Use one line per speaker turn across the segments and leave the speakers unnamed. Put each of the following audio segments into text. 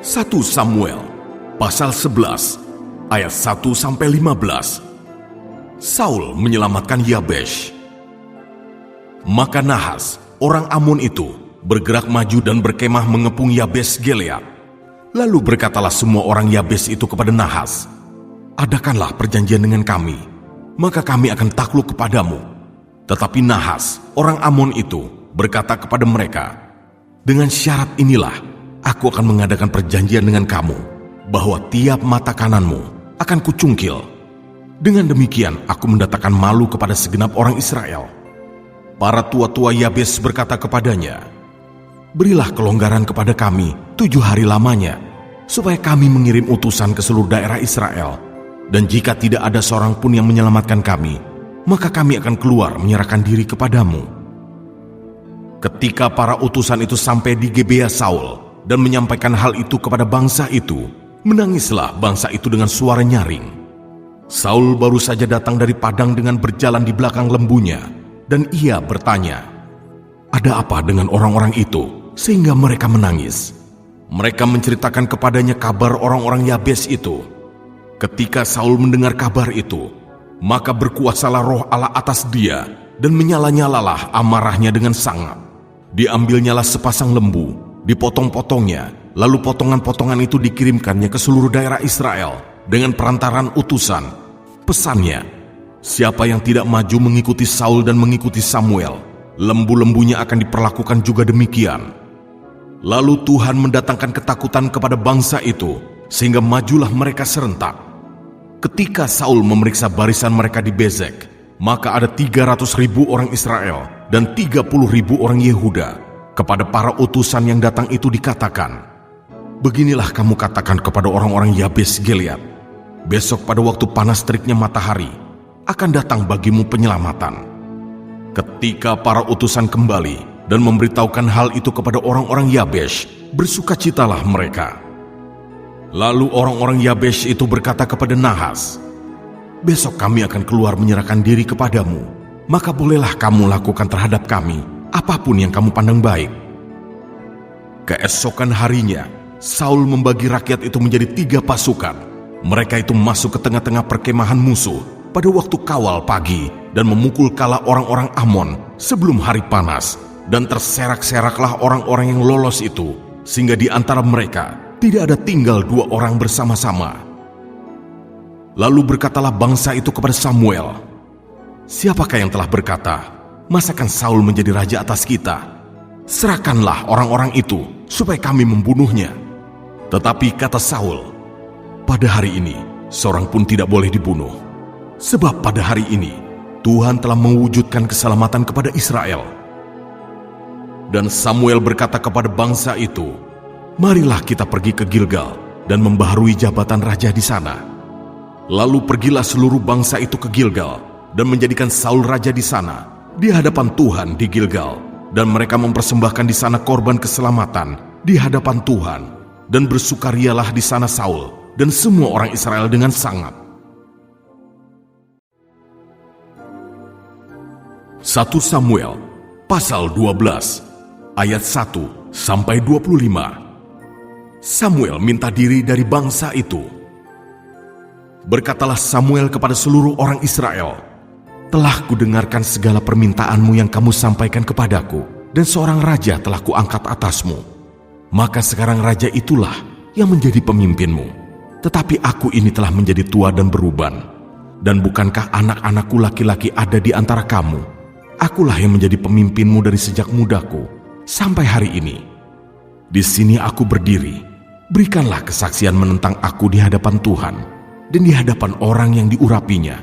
1 Samuel pasal 11 ayat 1-15. Saul menyelamatkan Yabesh. Maka Nahas, orang Amon itu, bergerak maju dan berkemah mengepung Yabes Gilead. Lalu berkatalah semua orang Yabes itu kepada Nahas, "Adakanlah perjanjian dengan kami, maka kami akan takluk kepadamu." Tetapi Nahas, orang Amon itu, berkata kepada mereka, "Dengan syarat inilah, aku akan mengadakan perjanjian dengan kamu, bahwa tiap mata kananmu akan kucungkil. Dengan demikian aku mendatangkan malu kepada segenap orang Israel." Para tua-tua Yabes berkata kepadanya, "Berilah kelonggaran kepada kami 7 hari lamanya, supaya kami mengirim utusan ke seluruh daerah Israel. Dan jika tidak ada seorang pun yang menyelamatkan kami, maka kami akan keluar menyerahkan diri kepadamu." Ketika para utusan itu sampai di Gebea Saul dan menyampaikan hal itu kepada bangsa itu, menangislah bangsa itu dengan suara nyaring. Saul baru saja datang dari padang dengan berjalan di belakang lembunya, dan ia bertanya, "Ada apa dengan orang-orang itu sehingga mereka menangis?" Mereka menceritakan kepadanya kabar orang-orang Yabes itu. Ketika Saul mendengar kabar itu, maka berkuasalah roh Allah atas dia, dan menyala-nyalalah amarahnya dengan sangat. Diambilnyalah sepasang lembu, dipotong-potongnya, lalu potongan-potongan itu dikirimkannya ke seluruh daerah Israel dengan perantaran utusan. Pesannya, siapa yang tidak maju mengikuti Saul dan mengikuti Samuel, lembu-lembunya akan diperlakukan juga demikian. Lalu Tuhan mendatangkan ketakutan kepada bangsa itu, sehingga majulah mereka serentak. Ketika Saul memeriksa barisan mereka di Bezek, maka ada 300.000 orang Israel dan 30.000 orang Yehuda. Kepada para utusan yang datang itu dikatakan, "Beginilah kamu katakan kepada orang-orang Yabes Gilead, besok pada waktu panas teriknya matahari, akan datang bagimu penyelamatan." Ketika para utusan kembali dan memberitahukan hal itu kepada orang-orang Yabesh, bersukacitalah mereka. Lalu orang-orang Yabesh itu berkata kepada Nahas, "Besok kami akan keluar menyerahkan diri kepadamu, maka bolehlah kamu lakukan terhadap kami apapun yang kamu pandang baik." Keesokan harinya, Saul membagi rakyat itu menjadi 3 pasukan. Mereka itu masuk ke tengah-tengah perkemahan musuh pada waktu kawal pagi dan memukul kala orang-orang Amon sebelum hari panas, dan terserak-seraklah orang-orang yang lolos itu, sehingga di antara mereka tidak ada tinggal 2 orang bersama-sama. Lalu berkatalah bangsa itu kepada Samuel, "Siapakah yang telah berkata, masakan Saul menjadi raja atas kita? Serahkanlah orang-orang itu supaya kami membunuhnya." Tetapi kata Saul, "Pada hari ini seorang pun tidak boleh dibunuh, sebab pada hari ini Tuhan telah mewujudkan keselamatan kepada Israel." Dan Samuel berkata kepada bangsa itu, "Marilah kita pergi ke Gilgal dan membaharui jabatan raja di sana." Lalu pergilah seluruh bangsa itu ke Gilgal dan menjadikan Saul raja di sana di hadapan Tuhan di Gilgal, dan mereka mempersembahkan di sana korban keselamatan di hadapan Tuhan, dan bersukarialah di sana Saul dan semua orang Israel dengan sangat. 1 Samuel pasal 12 ayat 1-25. Samuel minta diri dari bangsa itu. Berkatalah Samuel kepada seluruh orang Israel, "Telah kudengarkan segala permintaanmu yang kamu sampaikan kepadaku, dan seorang raja telah kuangkat atasmu. Maka sekarang raja itulah yang menjadi pemimpinmu. Tetapi aku ini telah menjadi tua dan beruban. Dan bukankah anak-anakku laki-laki ada di antara kamu? Akulah yang menjadi pemimpinmu dari sejak mudaku sampai hari ini. Di sini aku berdiri. Berikanlah kesaksian menentang aku di hadapan Tuhan dan di hadapan orang yang diurapinya.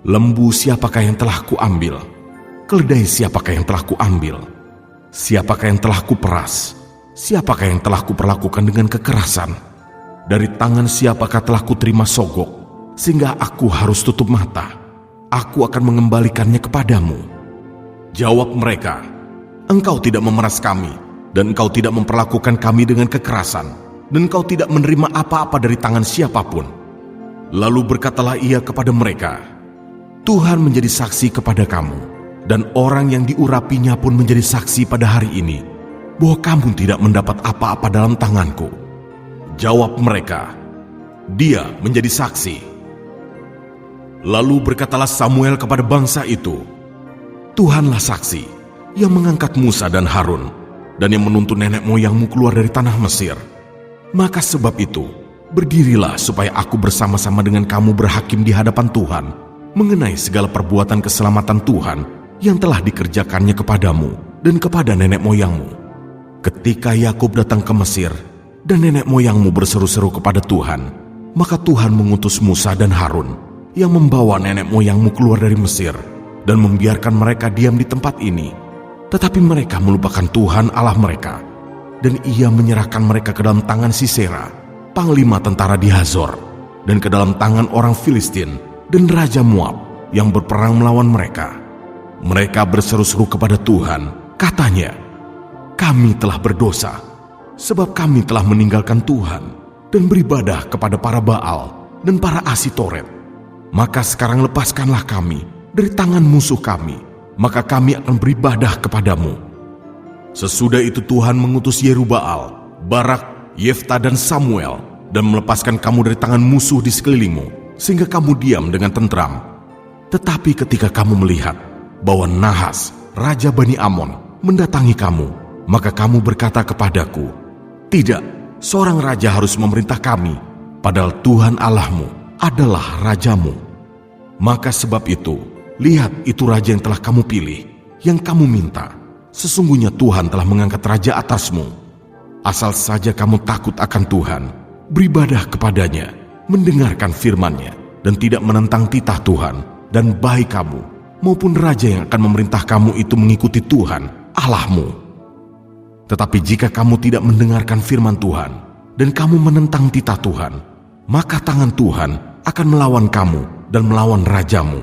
Lembu siapakah yang telah kuambil? Keledai siapakah yang telah kuambil? Siapakah yang telah kuperas? Siapakah yang telah kuperlakukan dengan kekerasan? Dari tangan siapakah telah kuterima sogok, sehingga aku harus tutup mata? Aku akan mengembalikannya kepadamu." Jawab mereka, "Engkau tidak memeras kami, dan engkau tidak memperlakukan kami dengan kekerasan, dan engkau tidak menerima apa-apa dari tangan siapapun." Lalu berkatalah ia kepada mereka, "Tuhan menjadi saksi kepada kamu, dan orang yang diurapinya pun menjadi saksi pada hari ini, bahwa kamu tidak mendapat apa-apa dalam tanganku. Jawab mereka, "Dia menjadi saksi." Lalu berkatalah Samuel kepada bangsa itu, "Tuhanlah saksi yang mengangkat Musa dan Harun dan yang menuntun nenek moyangmu keluar dari tanah Mesir. Maka sebab itu, berdirilah supaya aku bersama-sama dengan kamu berhakim di hadapan Tuhan mengenai segala perbuatan keselamatan Tuhan yang telah dikerjakannya kepadamu dan kepada nenek moyangmu. Ketika Yakub datang ke Mesir dan nenek moyangmu berseru-seru kepada Tuhan, maka Tuhan mengutus Musa dan Harun yang membawa nenek moyangmu keluar dari Mesir dan membiarkan mereka diam di tempat ini. Tetapi mereka melupakan Tuhan Allah mereka, dan Ia menyerahkan mereka ke dalam tangan Sisera, panglima tentara di Hazor, dan ke dalam tangan orang Filistin dan Raja Moab yang berperang melawan mereka. Mereka berseru-seru kepada Tuhan, katanya, 'Kami telah berdosa, sebab kami telah meninggalkan Tuhan dan beribadah kepada para Baal dan para Asitoret. Maka sekarang lepaskanlah kami dari tangan musuh kami, maka kami akan beribadah kepadamu.' Sesudah itu Tuhan mengutus Yerubbaal, Barak, Yefta dan Samuel dan melepaskan kamu dari tangan musuh di sekelilingmu, sehingga kamu diam dengan tentram. Tetapi ketika kamu melihat bahwa Nahas, Raja Bani Amon, mendatangi kamu, maka kamu berkata kepadaku, 'Tidak, seorang raja harus memerintah kami, padahal Tuhan Allahmu adalah rajamu.' Maka sebab itu, lihat itu raja yang telah kamu pilih, yang kamu minta. Sesungguhnya Tuhan telah mengangkat raja atasmu. Asal saja kamu takut akan Tuhan, beribadah kepadanya, mendengarkan firman-Nya, dan tidak menentang titah Tuhan, dan baik kamu maupun raja yang akan memerintah kamu itu mengikuti Tuhan Allahmu. Tetapi jika kamu tidak mendengarkan firman Tuhan, dan kamu menentang titah Tuhan, maka tangan Tuhan akan melawan kamu dan melawan rajamu.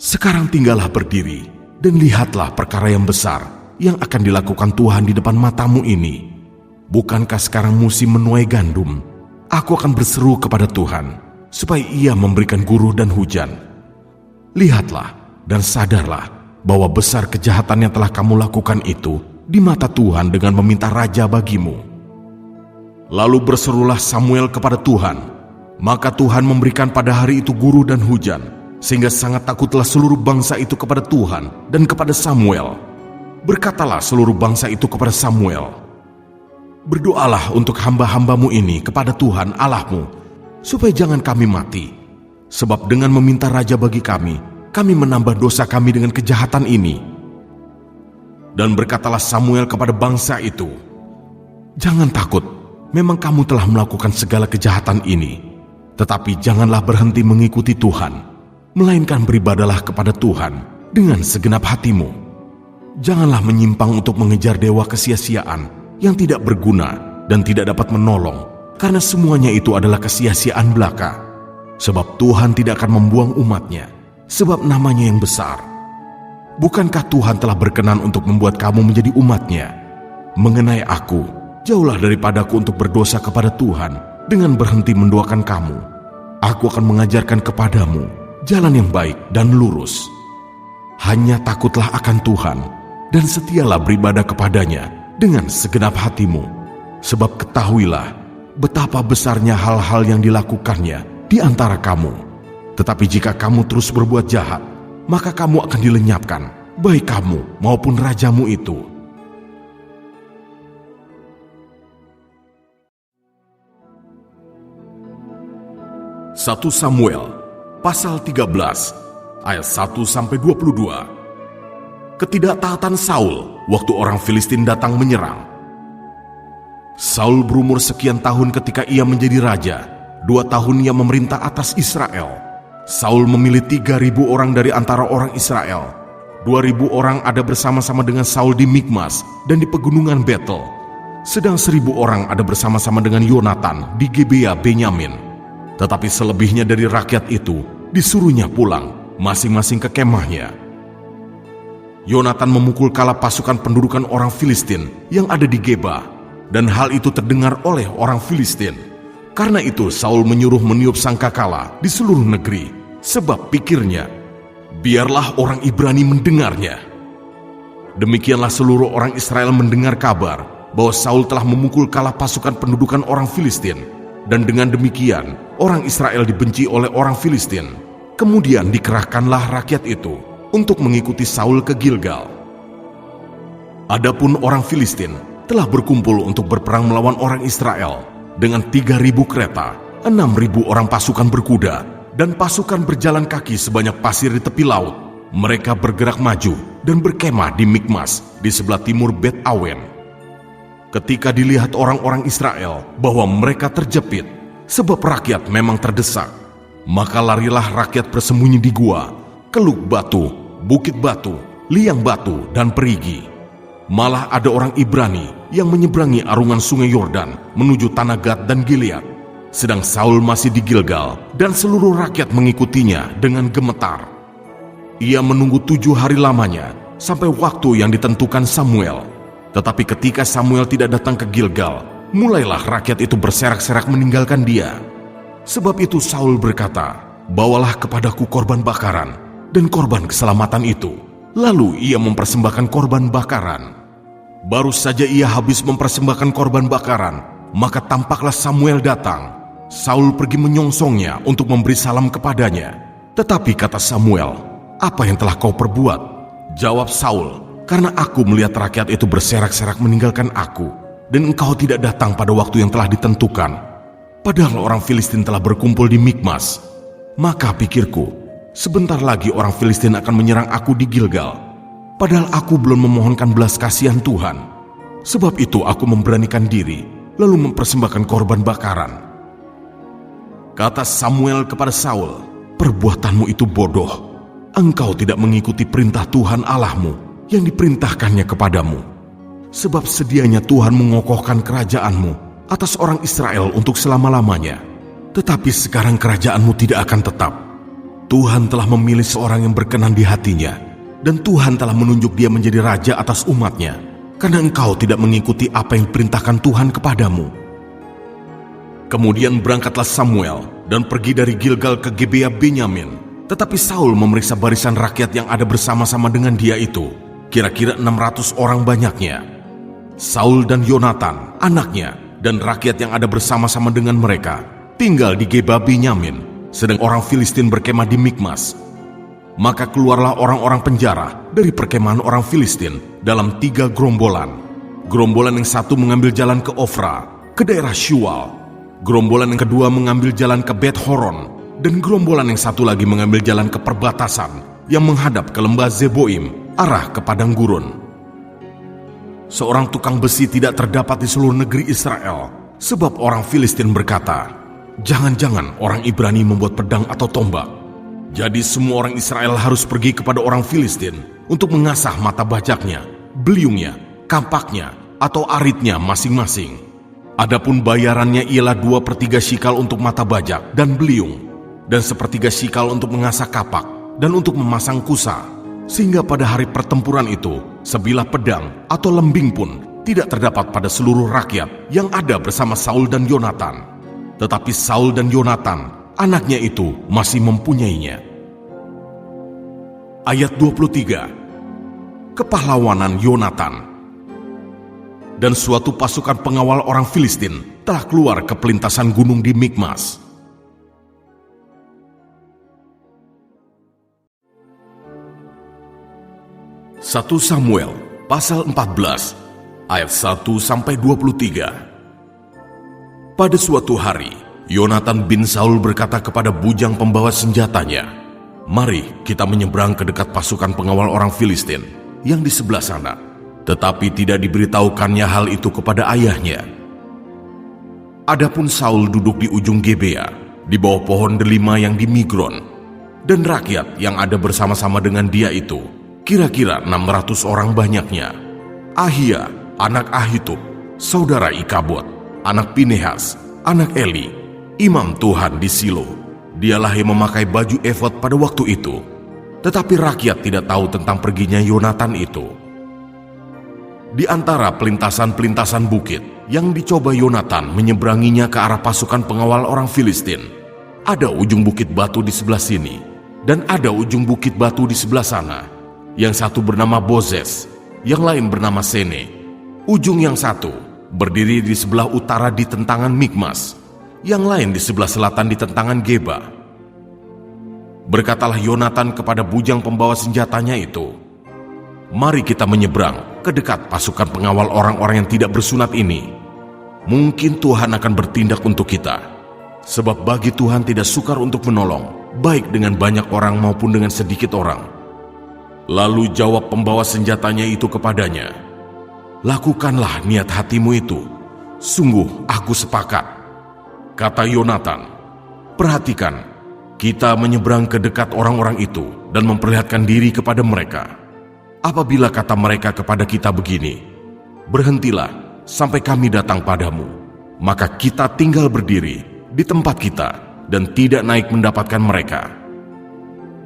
Sekarang tinggallah berdiri, dan lihatlah perkara yang besar yang akan dilakukan Tuhan di depan matamu ini. Bukankah sekarang musim menuai gandum? Aku akan berseru kepada Tuhan, supaya Ia memberikan guruh dan hujan. Lihatlah dan sadarlah bahwa besar kejahatan yang telah kamu lakukan itu di mata Tuhan dengan meminta raja bagimu." Lalu berserulah Samuel kepada Tuhan, maka Tuhan memberikan pada hari itu guruh dan hujan, sehingga sangat takutlah seluruh bangsa itu kepada Tuhan dan kepada Samuel. Berkatalah seluruh bangsa itu kepada Samuel, "Berdoalah untuk hamba-hambamu ini kepada Tuhan Allahmu, supaya jangan kami mati. Sebab dengan meminta raja bagi kami menambah dosa kami dengan kejahatan ini." Dan berkatalah Samuel kepada bangsa itu, "Jangan takut, memang kamu telah melakukan segala kejahatan ini. Tetapi janganlah berhenti mengikuti Tuhan, melainkan beribadalah kepada Tuhan dengan segenap hatimu. Janganlah menyimpang untuk mengejar dewa kesia-siaan yang tidak berguna dan tidak dapat menolong, karena semuanya itu adalah kesia-siaan belaka. Sebab Tuhan tidak akan membuang umat-Nya, sebab namanya yang besar. Bukankah Tuhan telah berkenan untuk membuat kamu menjadi umat-Nya? Mengenai aku, jauhlah daripadaku untuk berdosa kepada Tuhan dengan berhenti mendoakan kamu. Aku akan mengajarkan kepadamu jalan yang baik dan lurus. Hanya takutlah akan Tuhan, dan setialah beribadah kepadanya dengan segenap hatimu. Sebab ketahuilah betapa besarnya hal-hal yang dilakukannya di antara kamu. Tetapi jika kamu terus berbuat jahat, maka kamu akan dilenyapkan, baik kamu maupun rajamu itu." Satu Samuel pasal 13 ayat 1-22. Ketidaktaatan Saul waktu orang Filistin datang menyerang. Saul berumur sekian tahun ketika ia menjadi raja. 2 tahun ia memerintah atas Israel. Saul memilih 3.000 orang dari antara orang Israel. 2.000 orang ada bersama-sama dengan Saul di Mikmas dan di pegunungan Betel. Sedang 1.000 orang ada bersama-sama dengan Yonatan di Gebea Benyamin. Tetapi selebihnya dari rakyat itu disuruhnya pulang masing-masing ke kemahnya. Yonatan memukul kala pasukan pendudukan orang Filistin yang ada di Geba, dan hal itu terdengar oleh orang Filistin. Karena itu Saul menyuruh meniup sangkakala di seluruh negeri, sebab pikirnya, biarlah orang Ibrani mendengarnya. Demikianlah seluruh orang Israel mendengar kabar bahwa Saul telah memukul kalah pasukan pendudukan orang Filistin, dan dengan demikian orang Israel dibenci oleh orang Filistin. Kemudian dikerahkanlah rakyat itu untuk mengikuti Saul ke Gilgal. Adapun orang Filistin telah berkumpul untuk berperang melawan orang Israel dengan 3.000 kereta, 6.000 orang pasukan berkuda, dan pasukan berjalan kaki sebanyak pasir di tepi laut. Mereka bergerak maju dan berkemah di Mikmas di sebelah timur Bet Awen. Ketika dilihat orang-orang Israel bahwa mereka terjepit sebab rakyat memang terdesak, maka larilah rakyat bersembunyi di gua, Keluk Batu, Bukit Batu, Liang Batu, dan Perigi. Malah ada orang Ibrani yang menyeberangi arungan sungai Yordan menuju tanah Gad dan Gilead, sedang Saul masih di Gilgal dan seluruh rakyat mengikutinya dengan gemetar. Ia menunggu 7 hari lamanya sampai waktu yang ditentukan Samuel. Tetapi ketika Samuel tidak datang ke Gilgal, mulailah rakyat itu berserak-serak meninggalkan dia. Sebab itu Saul berkata, "Bawalah kepadaku korban bakaran dan korban keselamatan itu." Lalu ia mempersembahkan korban bakaran. Baru saja ia habis mempersembahkan korban bakaran, maka tampaklah Samuel datang. Saul pergi menyongsongnya untuk memberi salam kepadanya. Tetapi kata Samuel, "Apa yang telah kau perbuat?" Jawab Saul, "Karena aku melihat rakyat itu berserak-serak meninggalkan aku, dan engkau tidak datang pada waktu yang telah ditentukan. Padahal orang Filistin telah berkumpul di Mikmas. Maka pikirku, sebentar lagi orang Filistin akan menyerang aku di Gilgal. Padahal aku belum memohonkan belas kasihan Tuhan. Sebab itu aku memberanikan diri, lalu mempersembahkan korban bakaran." Kata Samuel kepada Saul, "Perbuatanmu itu bodoh. Engkau tidak mengikuti perintah Tuhan Allahmu yang diperintahkannya kepadamu. Sebab sedianya Tuhan mengokohkan kerajaanmu atas orang Israel untuk selama-lamanya. Tetapi sekarang kerajaanmu tidak akan tetap. Tuhan telah memilih seorang yang berkenan di hatinya, dan Tuhan telah menunjuk dia menjadi raja atas umatnya, karena engkau tidak mengikuti apa yang diperintahkan Tuhan kepadamu." Kemudian berangkatlah Samuel dan pergi dari Gilgal ke Gebea Benyamin. Tetapi Saul memeriksa barisan rakyat yang ada bersama-sama dengan dia itu, kira-kira 600 orang banyaknya. Saul dan Yonatan, anaknya, dan rakyat yang ada bersama-sama dengan mereka tinggal di Gebea Benyamin, sedang orang Filistin berkemah di Mikmas. Maka keluarlah orang-orang penjara dari perkemahan orang Filistin dalam 3 gerombolan. Gerombolan yang satu mengambil jalan ke Ofra, ke daerah Shual. Gerombolan yang kedua mengambil jalan ke Bet Horon, dan gerombolan yang satu lagi mengambil jalan ke perbatasan yang menghadap ke lembah Zeboim, arah ke padang gurun. Seorang tukang besi tidak terdapat di seluruh negeri Israel, sebab orang Filistin berkata, "Jangan-jangan orang Ibrani membuat pedang atau tombak." Jadi semua orang Israel harus pergi kepada orang Filistin untuk mengasah mata bajaknya, beliungnya, kampaknya, atau aritnya masing-masing. Adapun bayarannya ialah 2/3 shikal untuk mata bajak dan beliung, dan 1/3 shikal untuk mengasah kapak dan untuk memasang kusa, sehingga pada hari pertempuran itu sebilah pedang atau lembing pun tidak terdapat pada seluruh rakyat yang ada bersama Saul dan Yonatan. Tetapi Saul dan Yonatan, anaknya itu, masih mempunyainya. Ayat 23. Kepahlawanan Yonatan. Dan suatu pasukan pengawal orang Filistin telah keluar ke pelintasan gunung di Mikmas. Satu Samuel pasal 14 ayat 1-23. Pada suatu hari, Yonatan bin Saul berkata kepada bujang pembawa senjatanya, "Mari kita menyeberang ke dekat pasukan pengawal orang Filistin yang di sebelah sana." Tetapi tidak diberitahukannya hal itu kepada ayahnya. Adapun Saul duduk di ujung Gebea, di bawah pohon delima yang di Migron, dan rakyat yang ada bersama-sama dengan dia itu, kira-kira 600 orang banyaknya. Ahia, anak Ahitub, saudara Ikabod, anak Pinehas, anak Eli, imam Tuhan di Silo. Dialah yang memakai baju efod pada waktu itu. Tetapi rakyat tidak tahu tentang perginya Yonatan itu. Di antara pelintasan-pelintasan bukit yang dicoba Yonatan menyeberanginya ke arah pasukan pengawal orang Filistin, ada ujung bukit batu di sebelah sini, dan ada ujung bukit batu di sebelah sana. Yang satu bernama Bozez, yang lain bernama Sene. Ujung yang satu berdiri di sebelah utara di tentangan Mikmas, yang lain di sebelah selatan di tentangan Geba. Berkatalah Yonatan kepada bujang pembawa senjatanya itu, "Mari kita menyeberang ke dekat pasukan pengawal orang-orang yang tidak bersunat ini. Mungkin Tuhan akan bertindak untuk kita, sebab bagi Tuhan tidak sukar untuk menolong, baik dengan banyak orang maupun dengan sedikit orang." Lalu jawab pembawa senjatanya itu kepadanya, "Lakukanlah niat hatimu itu. Sungguh aku sepakat." Kata Yonatan, "Perhatikan, kita menyeberang ke dekat orang-orang itu dan memperlihatkan diri kepada mereka. Apabila kata mereka kepada kita begini, 'Berhentilah sampai kami datang padamu,' maka kita tinggal berdiri di tempat kita dan tidak naik mendapatkan mereka.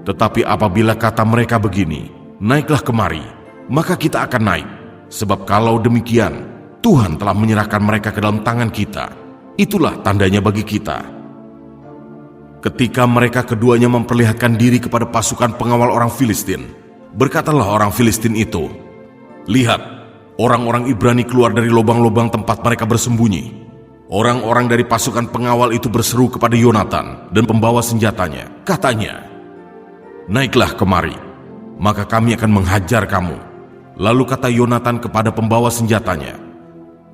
Tetapi apabila kata mereka begini, 'Naiklah kemari,' maka kita akan naik, sebab kalau demikian Tuhan telah menyerahkan mereka ke dalam tangan kita. Itulah tandanya bagi kita." Ketika mereka keduanya memperlihatkan diri kepada pasukan pengawal orang Filistin, berkatalah orang Filistin itu, "Lihat, orang-orang Ibrani keluar dari lubang-lubang tempat mereka bersembunyi." Orang-orang dari pasukan pengawal itu berseru kepada Yonatan dan pembawa senjatanya. Katanya, "Naiklah kemari, maka kami akan menghajar kamu." Lalu kata Yonatan kepada pembawa senjatanya,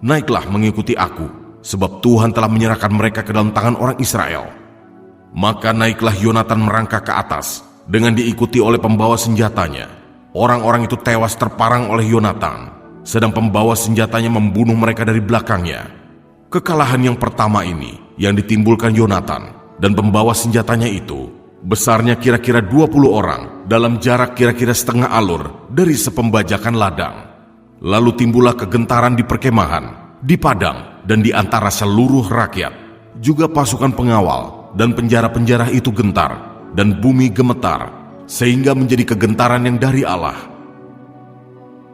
"Naiklah mengikuti aku, sebab Tuhan telah menyerahkan mereka ke dalam tangan orang Israel." Maka naiklah Yonatan merangkak ke atas dengan diikuti oleh pembawa senjatanya. Orang-orang itu tewas terparang oleh Yonatan, sedang pembawa senjatanya membunuh mereka dari belakangnya. Kekalahan yang pertama ini yang ditimbulkan Yonatan dan pembawa senjatanya itu besarnya kira-kira 20 orang dalam jarak kira-kira setengah alur dari sepembajakan ladang. Lalu timbullah kegentaran di perkemahan, di padang, dan di antara seluruh rakyat. Juga pasukan pengawal dan penjara-penjara itu gentar, dan bumi gemetar, sehingga menjadi kegentaran yang dari Allah.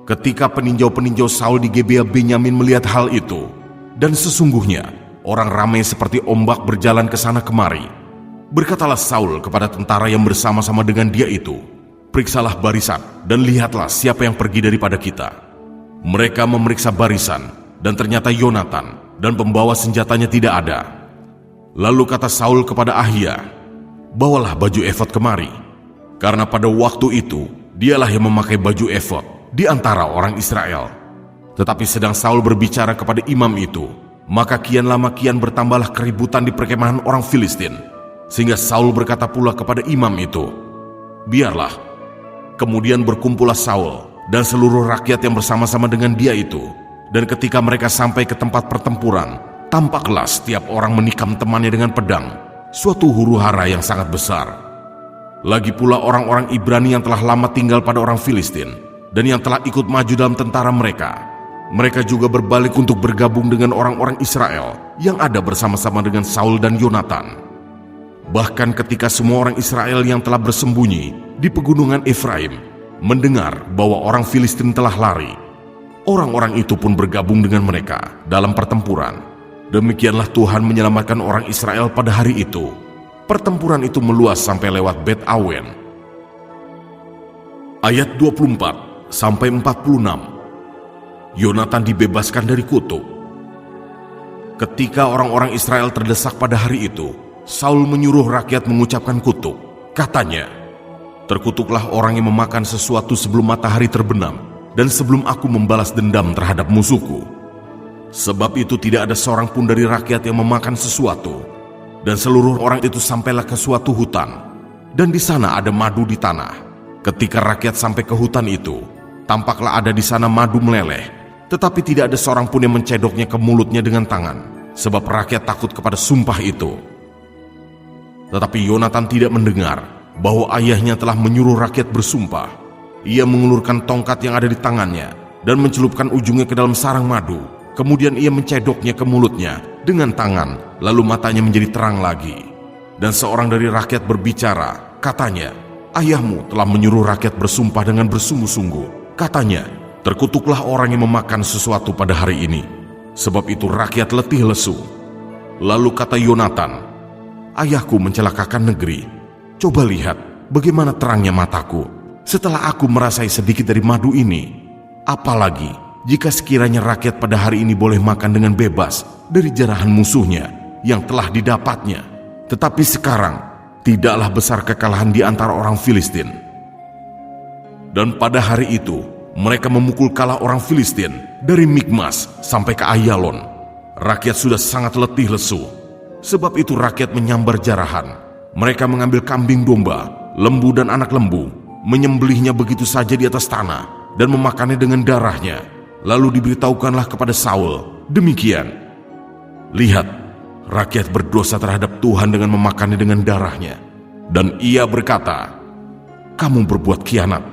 Ketika peninjau-peninjau Saul di Gebea Benyamin melihat hal itu, dan sesungguhnya orang ramai seperti ombak berjalan ke sana kemari, berkatalah Saul kepada tentara yang bersama-sama dengan dia itu, "Periksalah barisan dan lihatlah siapa yang pergi daripada kita." Mereka memeriksa barisan, dan ternyata Yonatan dan pembawa senjatanya tidak ada. Lalu kata Saul kepada Ahia, "Bawalah baju efod kemari." Karena pada waktu itu dialah yang memakai baju efod di antara orang Israel. Tetapi sedang Saul berbicara kepada imam itu, maka kian lama kian bertambahlah keributan di perkemahan orang Filistin, sehingga Saul berkata pula kepada imam itu, "Biarlah." Kemudian berkumpullah Saul dan seluruh rakyat yang bersama-sama dengan dia itu, dan ketika mereka sampai ke tempat pertempuran, tampaklah setiap orang menikam temannya dengan pedang, suatu huru-hara yang sangat besar. Lagi pula orang-orang Ibrani yang telah lama tinggal pada orang Filistin, dan yang telah ikut maju dalam tentara mereka juga berbalik untuk bergabung dengan orang-orang Israel yang ada bersama-sama dengan Saul dan Yonatan. Bahkan ketika semua orang Israel yang telah bersembunyi di pegunungan Efraim mendengar bahwa orang Filistin telah lari, orang-orang itu pun bergabung dengan mereka dalam pertempuran. Demikianlah Tuhan menyelamatkan orang Israel pada hari itu. Pertempuran itu meluas sampai lewat Bet Awen. Ayat 24-46. Yonatan dibebaskan dari kutuk. Ketika orang-orang Israel terdesak pada hari itu, Saul menyuruh rakyat mengucapkan kutuk. Katanya, "Terkutuklah orang yang memakan sesuatu sebelum matahari terbenam, dan sebelum aku membalas dendam terhadap musuhku. Sebab itu tidak ada seorang pun dari rakyat yang memakan sesuatu." Dan seluruh orang itu sampailah ke suatu hutan, dan di sana ada madu di tanah. Ketika rakyat sampai ke hutan itu, tampaklah ada di sana madu meleleh, tetapi tidak ada seorang pun yang mencedoknya ke mulutnya dengan tangan, sebab rakyat takut kepada sumpah itu. Tetapi Yonatan tidak mendengar bahwa ayahnya telah menyuruh rakyat bersumpah. Ia mengulurkan tongkat yang ada di tangannya dan mencelupkan ujungnya ke dalam sarang madu. Kemudian ia mencedoknya ke mulutnya dengan tangan, lalu matanya menjadi terang lagi. Dan seorang dari rakyat berbicara, katanya, "Ayahmu telah menyuruh rakyat bersumpah dengan bersungguh-sungguh. Katanya, terkutuklah orang yang memakan sesuatu pada hari ini, sebab itu rakyat letih lesu." Lalu kata Yonatan, "Ayahku mencelakakan negeri. Coba lihat bagaimana terangnya mataku setelah aku merasai sedikit dari madu ini. Apalagi jika sekiranya rakyat pada hari ini boleh makan dengan bebas dari jarahan musuhnya yang telah didapatnya. Tetapi sekarang tidaklah besar kekalahan di antara orang Filistin. Dan pada hari itu mereka memukul kalah orang Filistin dari Mikmas sampai ke Ayalon. Rakyat sudah sangat letih lesu. Sebab itu rakyat menyambar jarahan. Mereka mengambil kambing domba, lembu dan anak lembu, menyembelihnya begitu saja di atas tanah dan memakannya dengan darahnya. Lalu diberitahukanlah kepada Saul, demikian. Lihat, rakyat berdosa terhadap Tuhan dengan memakannya dengan darahnya. Dan ia berkata, kamu berbuat khianat.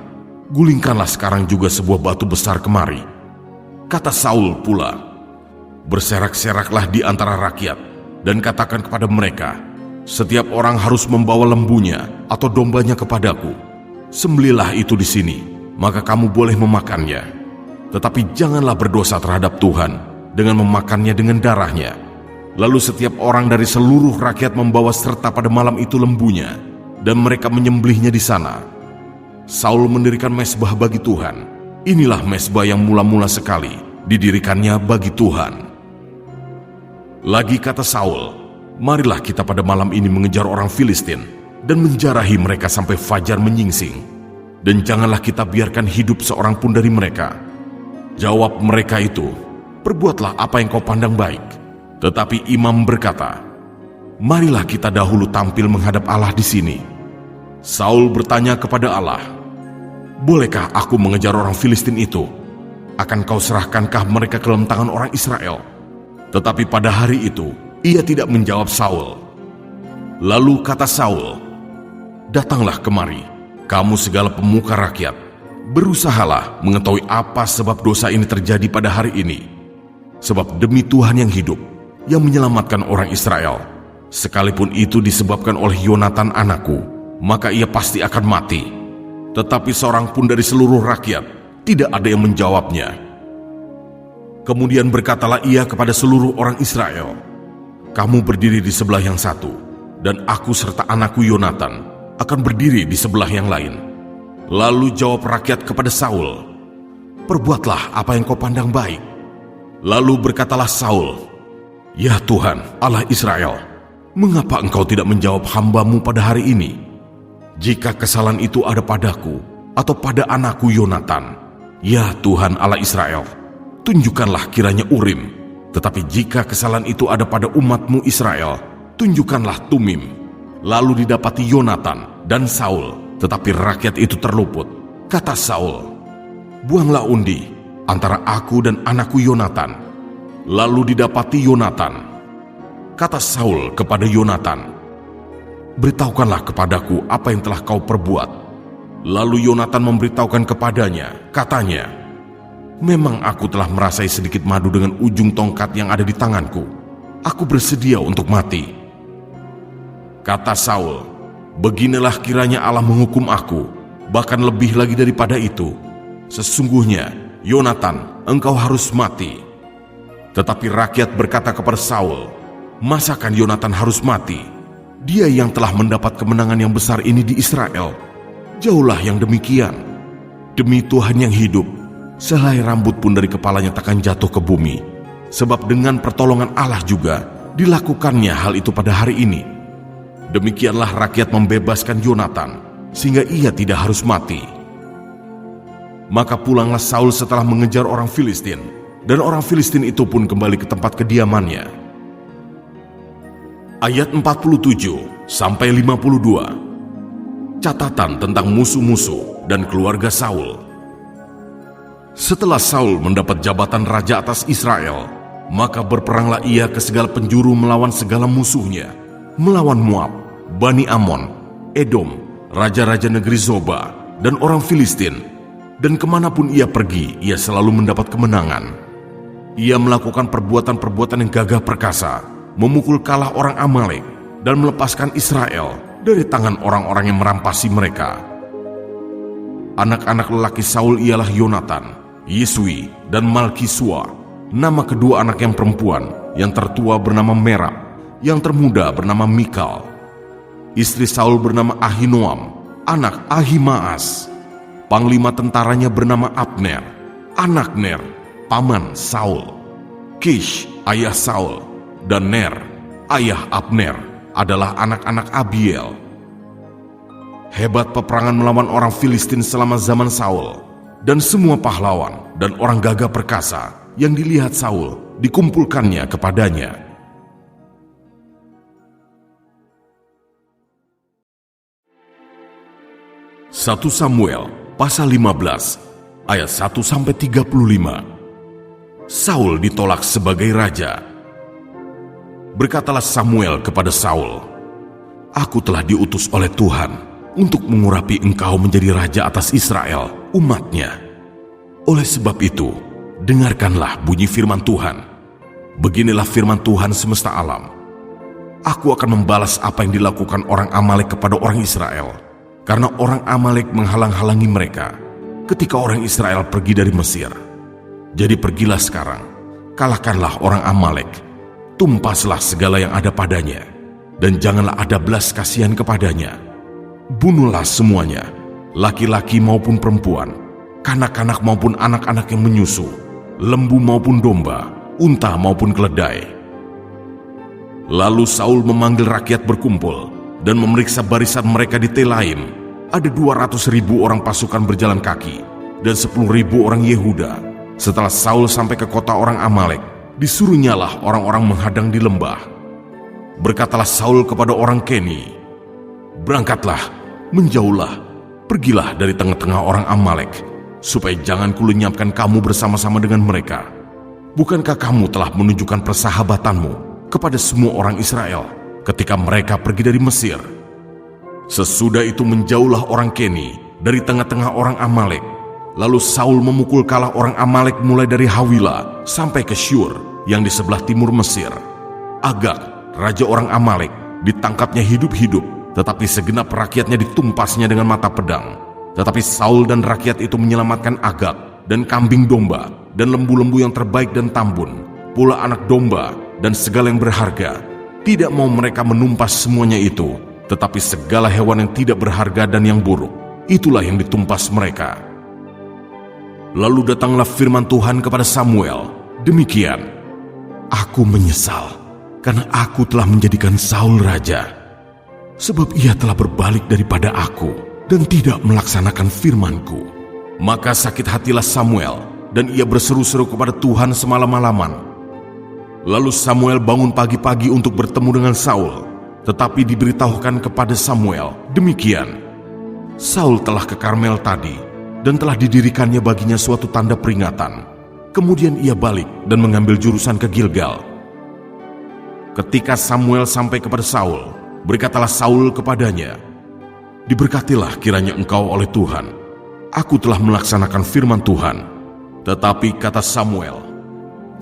Gulingkanlah sekarang juga sebuah batu besar kemari. Kata Saul pula, berserak-seraklah di antara rakyat dan katakan kepada mereka, setiap orang harus membawa lembunya atau dombanya kepadaku. Sembelihlah itu di sini, maka kamu boleh memakannya. Tetapi janganlah berdosa terhadap Tuhan dengan memakannya dengan darahnya. Lalu setiap orang dari seluruh rakyat membawa serta pada malam itu lembunya, dan mereka menyembelihnya di sana. Saul mendirikan mezbah bagi Tuhan. Inilah mezbah yang mula-mula sekali didirikannya bagi Tuhan. Lagi kata Saul, marilah kita pada malam ini mengejar orang Filistin dan menjarahi mereka sampai fajar menyingsing. Dan janganlah kita biarkan hidup seorang pun dari mereka. Jawab mereka itu, perbuatlah apa yang kau pandang baik. Tetapi imam berkata, marilah kita dahulu tampil menghadap Allah di sini. Saul bertanya kepada Allah, bolehkah aku mengejar orang Filistin itu? Akan kau serahkankah mereka ke dalam tangan orang Israel? Tetapi pada hari itu, ia tidak menjawab Saul. Lalu kata Saul, datanglah kemari, kamu segala pemuka rakyat. Berusahalah mengetahui apa sebab dosa ini terjadi pada hari ini. Sebab demi Tuhan yang hidup, yang menyelamatkan orang Israel, sekalipun itu disebabkan oleh Yonatan anakku, maka ia pasti akan mati. Tetapi seorang pun dari seluruh rakyat tidak ada yang menjawabnya. Kemudian berkatalah ia kepada seluruh orang Israel, kamu berdiri di sebelah yang satu, dan aku serta anakku Yonatan akan berdiri di sebelah yang lain. Lalu jawab rakyat kepada Saul, perbuatlah apa yang kau pandang baik. Lalu berkatalah Saul, ya Tuhan Allah Israel, mengapa engkau tidak menjawab hamba-Mu pada hari ini? Jika kesalahan itu ada padaku atau pada anakku Yonatan, ya Tuhan Allah Israel, tunjukkanlah kiranya Urim. Tetapi jika kesalahan itu ada pada umat-Mu Israel, tunjukkanlah Tumim. Lalu didapati Yonatan dan Saul, tetapi rakyat itu terluput. Kata Saul, buanglah undi antara aku dan anakku Yonatan. Lalu didapati Yonatan. Kata Saul kepada Yonatan, beritahukanlah kepadaku apa yang telah kau perbuat. Lalu Yonatan memberitahukan kepadanya, katanya, memang aku telah merasai sedikit madu dengan ujung tongkat yang ada di tanganku. Aku bersedia untuk mati. Kata Saul, beginilah kiranya Allah menghukum aku, bahkan lebih lagi daripada itu. Sesungguhnya, Yonatan, engkau harus mati. Tetapi rakyat berkata kepada Saul, masakan Yonatan harus mati? Dia yang telah mendapat kemenangan yang besar ini di Israel. Jauhlah yang demikian. Demi Tuhan yang hidup, sehelai rambut pun dari kepalanya takkan jatuh ke bumi. Sebab dengan pertolongan Allah juga dilakukannya hal itu pada hari ini. Demikianlah rakyat membebaskan Yonatan, sehingga ia tidak harus mati. Maka pulanglah Saul setelah mengejar orang Filistin, dan orang Filistin itu pun kembali ke tempat kediamannya. Ayat 47-52. Catatan tentang musuh-musuh dan keluarga Saul. Setelah Saul mendapat jabatan raja atas Israel, maka berperanglah ia ke segala penjuru melawan segala musuhnya, melawan Moab, Bani Amon, Edom, raja-raja negeri Zoba, dan orang Filistin. Dan kemanapun ia pergi, ia selalu mendapat kemenangan. Ia melakukan perbuatan-perbuatan yang gagah perkasa, memukul kalah orang Amalek, dan melepaskan Israel dari tangan orang-orang yang merampasi mereka. Anak-anak lelaki Saul ialah Yonatan, Yesui, dan Malkisua. Nama kedua anak yang perempuan, yang tertua bernama Merab, yang termuda bernama Mikal. Istri Saul bernama Ahinoam, anak Ahimaas. Panglima tentaranya bernama Abner, anak Ner. paman Saul. Kish, ayah Saul, dan Ner, ayah Abner, adalah anak-anak Abiel. Hebat peperangan melawan orang Filistin selama zaman Saul, dan semua pahlawan dan orang gagah perkasa yang dilihat Saul dikumpulkannya kepadanya. 1 Samuel pasal 15 ayat 1-35. Saul ditolak sebagai raja. Berkatalah Samuel kepada Saul, "Aku telah diutus oleh Tuhan untuk mengurapi engkau menjadi raja atas Israel, umatnya. Oleh sebab itu, dengarkanlah bunyi firman Tuhan. Beginilah firman Tuhan semesta alam. Aku akan membalas apa yang dilakukan orang Amalek kepada orang Israel, karena orang Amalek menghalang-halangi mereka ketika orang Israel pergi dari Mesir. Jadi pergilah sekarang, kalahkanlah orang Amalek, tumpaslah segala yang ada padanya, dan janganlah ada belas kasihan kepadanya. Bunuhlah semuanya, laki-laki maupun perempuan, kanak-kanak maupun anak-anak yang menyusu, lembu maupun domba, unta maupun keledai." Lalu Saul memanggil rakyat berkumpul dan memeriksa barisan mereka di Telaim. Ada 200.000 orang pasukan berjalan kaki dan 10.000 orang Yehuda. Setelah Saul sampai ke kota orang Amalek, disuruhnyalah orang-orang menghadang di lembah. Berkatalah Saul kepada orang Keni, "Berangkatlah, menjauhlah, pergilah dari tengah-tengah orang Amalek, supaya jangan kulenyapkan kamu bersama-sama dengan mereka. Bukankah kamu telah menunjukkan persahabatanmu kepada semua orang Israel ketika mereka pergi dari Mesir?" Sesudah itu menjauhlah orang Keni dari tengah-tengah orang Amalek. Lalu Saul memukul kalah orang Amalek mulai dari Hawila sampai ke Syur yang di sebelah timur Mesir. Agag, raja orang Amalek, ditangkapnya hidup-hidup, tetapi segenap rakyatnya ditumpasnya dengan mata pedang. Tetapi Saul dan rakyat itu menyelamatkan Agag dan kambing domba dan lembu-lembu yang terbaik dan tambun, pula anak domba dan segala yang berharga. Tidak mau mereka menumpas semuanya itu, tetapi segala hewan yang tidak berharga dan yang buruk, itulah yang ditumpas mereka. Lalu datanglah firman Tuhan kepada Samuel, demikian, "Aku menyesal karena aku telah menjadikan Saul raja, sebab ia telah berbalik daripada aku dan tidak melaksanakan firman-Ku." Maka sakit hatilah Samuel, dan ia berseru-seru kepada Tuhan semalam-malaman. Lalu Samuel bangun pagi-pagi untuk bertemu dengan Saul, tetapi diberitahukan kepada Samuel, demikian, "Saul telah ke Karmel tadi, dan telah didirikannya baginya suatu tanda peringatan. Kemudian ia balik dan mengambil jurusan ke Gilgal." Ketika Samuel sampai kepada Saul, berkatalah Saul kepadanya, "Diberkatilah kiranya engkau oleh Tuhan. Aku telah melaksanakan firman Tuhan." Tetapi kata Samuel,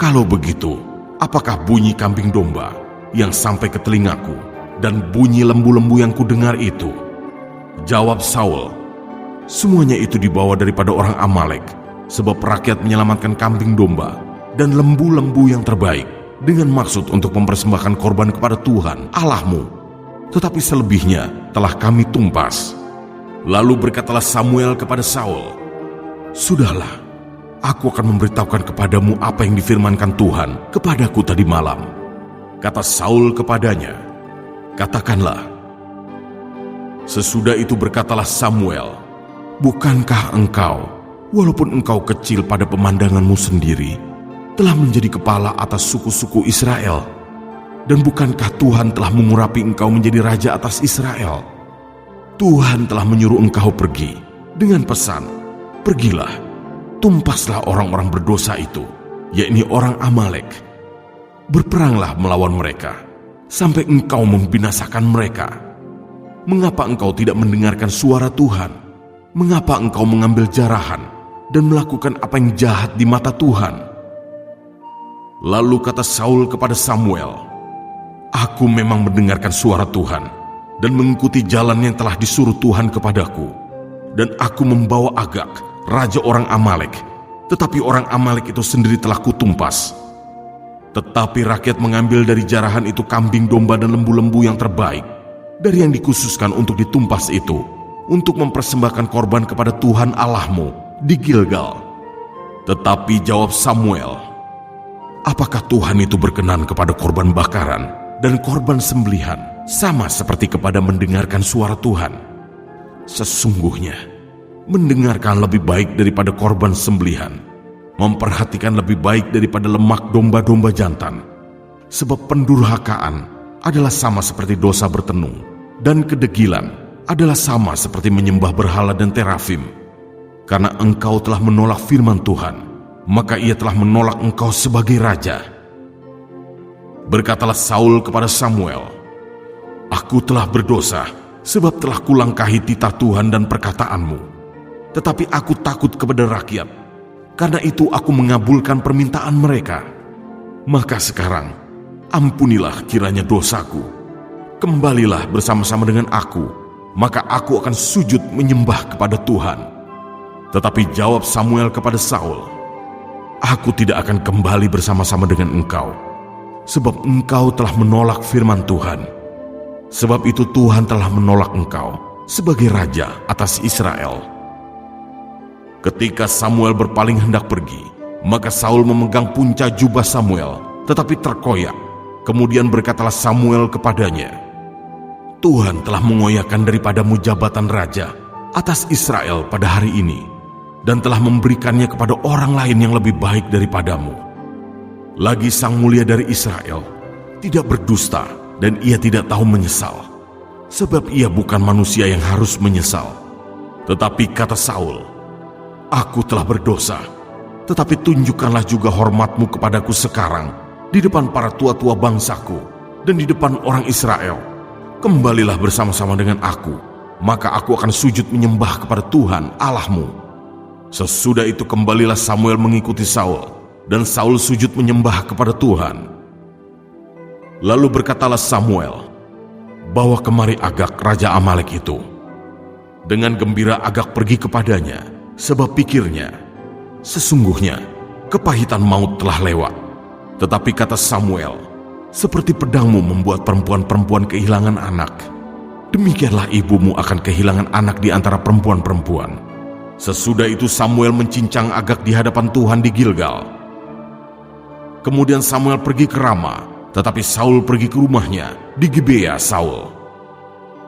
"Kalau begitu, apakah bunyi kambing domba yang sampai ke telingaku dan bunyi lembu-lembu yang kudengar itu?" Jawab Saul, "Semuanya itu dibawa daripada orang Amalek, sebab rakyat menyelamatkan kambing domba dan lembu-lembu yang terbaik dengan maksud untuk mempersembahkan korban kepada Tuhan Allahmu. Tetapi selebihnya telah kami tumpas." Lalu berkatalah Samuel kepada Saul, "Sudahlah, aku akan memberitahukan kepadamu apa yang difirmankan Tuhan kepadaku tadi malam." Kata Saul kepadanya, "Katakanlah." Sesudah itu berkatalah Samuel, "Bukankah engkau, walaupun engkau kecil pada pemandanganmu sendiri, telah menjadi kepala atas suku-suku Israel? Dan bukankah Tuhan telah mengurapi engkau menjadi raja atas Israel? Tuhan telah menyuruh engkau pergi dengan pesan, 'Pergilah, tumpaslah orang-orang berdosa itu, yakni orang Amalek. Berperanglah melawan mereka, sampai engkau membinasakan mereka. Mengapa engkau tidak mendengarkan suara Tuhan? Mengapa engkau mengambil jarahan dan melakukan apa yang jahat di mata Tuhan?" Lalu kata Saul kepada Samuel, "Aku memang mendengarkan suara Tuhan dan mengikuti jalan yang telah disuruh Tuhan kepadaku. Dan aku membawa Agag, raja orang Amalek, tetapi orang Amalek itu sendiri telah kutumpas. Tetapi rakyat mengambil dari jarahan itu kambing domba dan lembu-lembu yang terbaik, dari yang dikhususkan untuk ditumpas itu, untuk mempersembahkan korban kepada Tuhan Allahmu di Gilgal. Tetapi jawab Samuel, "Apakah Tuhan itu berkenan kepada korban bakaran dan korban sembelihan sama seperti kepada mendengarkan suara Tuhan? Sesungguhnya, mendengarkan lebih baik daripada korban sembelihan, memperhatikan lebih baik daripada lemak domba-domba jantan. Sebab pendurhakaan adalah sama seperti dosa bertenung, dan kedegilan adalah sama seperti menyembah berhala dan terafim. Karena engkau telah menolak firman Tuhan, maka ia telah menolak engkau sebagai raja." Berkatalah Saul kepada Samuel, "Aku telah berdosa, sebab telah kulangkahi titah Tuhan dan perkataanmu. Tetapi aku takut kepada rakyat, karena itu aku mengabulkan permintaan mereka. Maka sekarang, ampunilah kiranya dosaku. Kembalilah bersama-sama dengan aku, maka aku akan sujud menyembah kepada Tuhan." Tetapi jawab Samuel kepada Saul, "Aku tidak akan kembali bersama-sama dengan engkau, sebab engkau telah menolak firman Tuhan. Sebab itu Tuhan telah menolak engkau sebagai raja atas Israel." Ketika Samuel berpaling hendak pergi, maka Saul memegang punca jubah Samuel, tetapi terkoyak. Kemudian berkatalah Samuel kepadanya, "Tuhan telah mengoyakkan daripadamu jabatan raja atas Israel pada hari ini, dan telah memberikannya kepada orang lain yang lebih baik daripadamu. Lagi sang mulia dari Israel tidak berdusta, dan ia tidak tahu menyesal, sebab ia bukan manusia yang harus menyesal." Tetapi kata Saul, "Aku telah berdosa, tetapi tunjukkanlah juga hormatmu kepadaku sekarang di depan para tua-tua bangsaku dan di depan orang Israel. Kembalilah bersama-sama dengan aku, maka aku akan sujud menyembah kepada Tuhan Allahmu." Sesudah itu kembalilah Samuel mengikuti Saul, dan Saul sujud menyembah kepada Tuhan. Lalu berkatalah Samuel, "Bawa kemari Agag raja Amalek itu." Dengan gembira Agag pergi kepadanya, sebab pikirnya, "Sesungguhnya kepahitan maut telah lewat." Tetapi kata Samuel, "Seperti pedangmu membuat perempuan-perempuan kehilangan anak, demikianlah ibumu akan kehilangan anak di antara perempuan-perempuan." Sesudah itu Samuel mencincang Agag di hadapan Tuhan di Gilgal. Kemudian Samuel pergi ke Rama, tetapi Saul pergi ke rumahnya di Gibea Saul.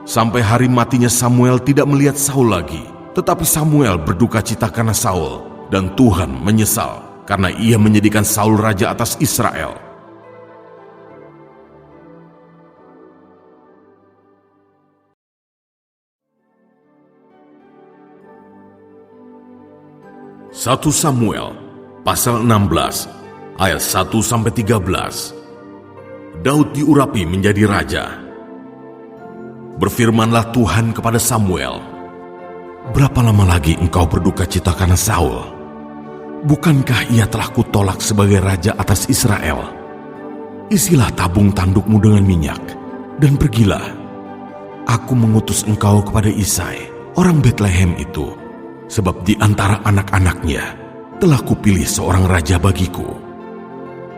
Sampai hari matinya Samuel tidak melihat Saul lagi, tetapi Samuel berduka cita karena Saul, dan Tuhan menyesal karena ia menjadikan Saul raja atas Israel. Satu Samuel pasal 16 ayat 1-13. Daud diurapi menjadi raja. Berfirmanlah Tuhan kepada Samuel, "Berapa lama lagi engkau berduka cita karena Saul? Bukankah ia telah kutolak sebagai raja atas Israel? Isilah tabung tandukmu dengan minyak, dan pergilah. Aku mengutus engkau kepada Isai, orang Betlehem itu, sebab di antara anak-anaknya telah kupilih seorang raja bagiku."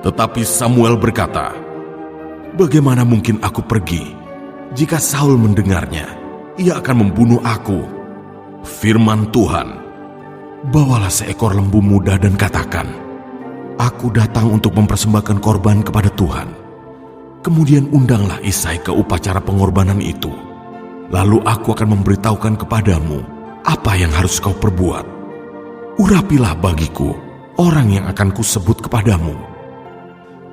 Tetapi Samuel berkata, "Bagaimana mungkin aku pergi? Jika Saul mendengarnya, ia akan membunuh aku." Firman Tuhan, "Bawalah seekor lembu muda dan katakan, Aku datang untuk mempersembahkan korban kepada Tuhan. Kemudian undanglah Isai ke upacara pengorbanan itu. Lalu aku akan memberitahukan kepadamu apa yang harus kau perbuat. Urapilah bagiku orang yang akan kusebut kepadamu."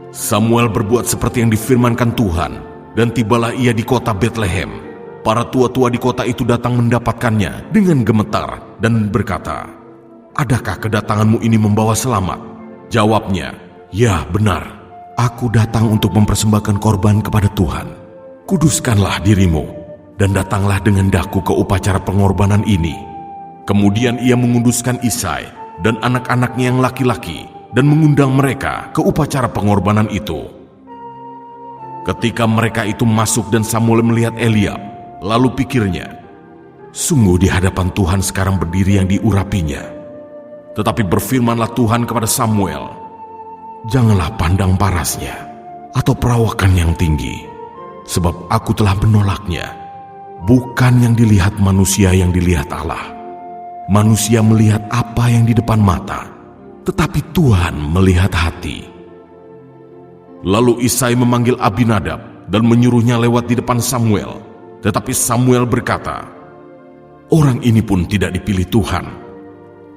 Samuel berbuat seperti yang difirmankan Tuhan, dan tibalah ia di kota Betlehem. Para tua-tua di kota itu datang mendapatkannya dengan gemetar dan berkata, "Adakah kedatanganmu ini membawa selamat?" Jawabnya, "Ya, benar. Aku datang untuk mempersembahkan korban kepada Tuhan. Kuduskanlah dirimu dan datanglah dengan daku ke upacara pengorbanan ini." Kemudian ia menguduskan Isai dan anak-anaknya yang laki-laki dan mengundang mereka ke upacara pengorbanan itu. Ketika mereka itu masuk dan Samuel melihat Eliab, lalu pikirnya, "Sungguh di hadapan Tuhan sekarang berdiri yang diurapinya." Tetapi berfirmanlah Tuhan kepada Samuel, "Janganlah pandang parasnya atau perawakan yang tinggi, sebab aku telah menolaknya. Bukan yang dilihat manusia yang dilihat Allah. Manusia melihat apa yang di depan mata, tetapi Tuhan melihat hati. Lalu Isai memanggil Abinadab dan menyuruhnya lewat di depan Samuel. Tetapi Samuel berkata, "Orang ini pun tidak dipilih Tuhan."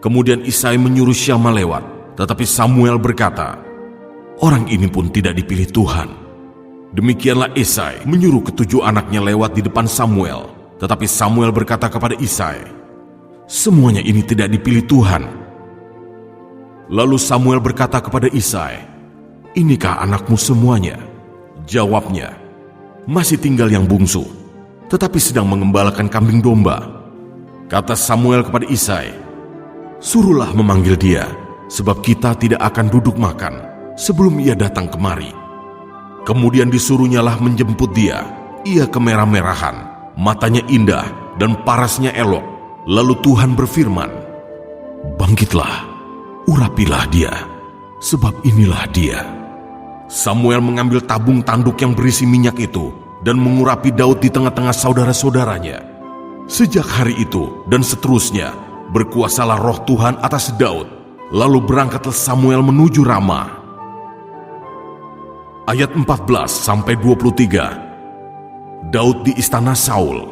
Kemudian Isai menyuruh Syama lewat, tetapi Samuel berkata, "Orang ini pun tidak dipilih Tuhan." Demikianlah Isai menyuruh ketujuh anaknya lewat di depan Samuel. Tetapi Samuel berkata kepada Isai, "Semuanya ini tidak dipilih Tuhan." Lalu Samuel berkata kepada Isai, "Inikah anakmu semuanya?" Jawabnya, "Masih tinggal yang bungsu, tetapi sedang mengembalakan kambing domba." Kata Samuel kepada Isai, "Suruhlah memanggil dia, sebab kita tidak akan duduk makan sebelum ia datang kemari." Kemudian disuruhnyalah menjemput dia. Ia kemerah-merahan, matanya indah dan parasnya elok. Lalu Tuhan berfirman, "Bangkitlah, urapilah dia, sebab inilah dia." Samuel mengambil tabung tanduk yang berisi minyak itu dan mengurapi Daud di tengah-tengah saudara-saudaranya. Sejak hari itu dan seterusnya, berkuasalah roh Tuhan atas Daud. Lalu berangkatlah Samuel menuju Rama. Ayat 14-23. Daud di istana Saul.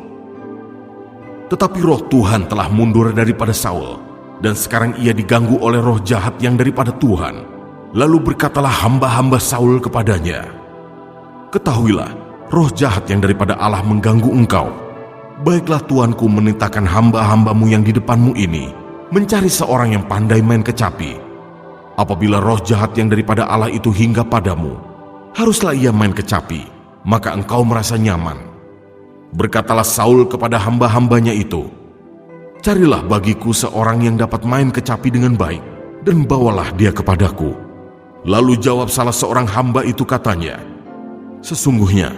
Tetapi roh Tuhan telah mundur daripada Saul, dan sekarang ia diganggu oleh roh jahat yang daripada Tuhan. Lalu berkatalah hamba-hamba Saul kepadanya, "Ketahuilah, roh jahat yang daripada Allah mengganggu engkau. Baiklah tuanku menitahkan hamba-hambamu yang di depanmu ini mencari seorang yang pandai main kecapi. Apabila roh jahat yang daripada Allah itu hingga padamu, haruslah ia main kecapi, maka engkau merasa nyaman." Berkatalah Saul kepada hamba-hambanya itu, "Carilah bagiku seorang yang dapat main kecapi dengan baik, dan bawalah dia kepadaku." Lalu jawab salah seorang hamba itu katanya, "Sesungguhnya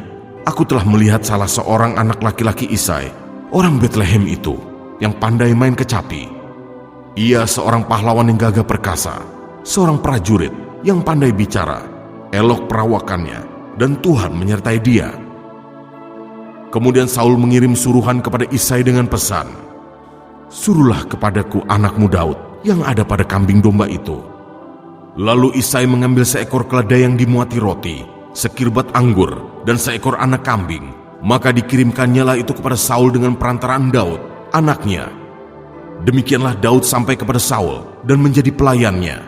aku telah melihat salah seorang anak laki-laki Isai, orang Betlehem itu, yang pandai main kecapi. Ia seorang pahlawan yang gagah perkasa, seorang prajurit yang pandai bicara, elok perawakannya, dan Tuhan menyertai dia." Kemudian Saul mengirim suruhan kepada Isai dengan pesan, "Suruhlah kepadaku anakmu Daud yang ada pada kambing domba itu." Lalu Isai mengambil seekor keledai yang dimuati roti, sekirbat anggur, dan seekor anak kambing. Maka dikirimkannyalah itu kepada Saul dengan perantaraan Daud, anaknya. Demikianlah Daud sampai kepada Saul dan menjadi pelayannya.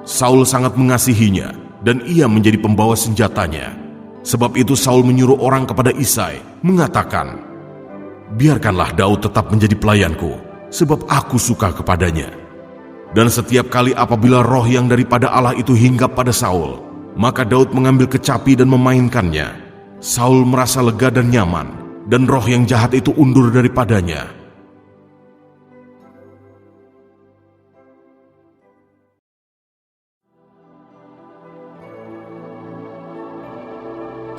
Saul sangat mengasihinya, dan ia menjadi pembawa senjatanya. Sebab itu Saul menyuruh orang kepada Isai, mengatakan, "Biarkanlah Daud tetap menjadi pelayanku, sebab aku suka kepadanya." Dan setiap kali apabila roh yang daripada Allah itu hinggap pada Saul, maka Daud mengambil kecapi dan memainkannya. Saul merasa lega dan nyaman, dan roh yang jahat itu undur daripadanya.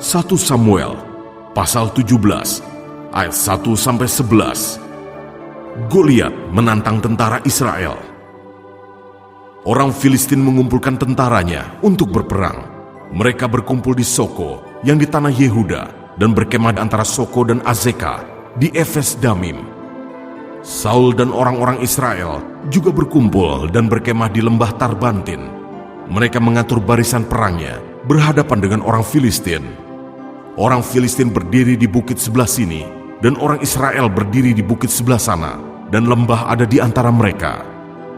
Satu Samuel pasal 17 ayat 1-11. Goliat menantang tentara Israel. Orang Filistin mengumpulkan tentaranya untuk berperang. Mereka berkumpul di Soko yang di tanah Yehuda dan berkemah antara Soko dan Azeka di Efes Damim. Saul dan orang-orang Israel juga berkumpul dan berkemah di lembah Tarbantin. Mereka mengatur barisan perangnya berhadapan dengan orang Filistin. Orang Filistin berdiri di bukit sebelah sini dan orang Israel berdiri di bukit sebelah sana, dan lembah ada di antara mereka.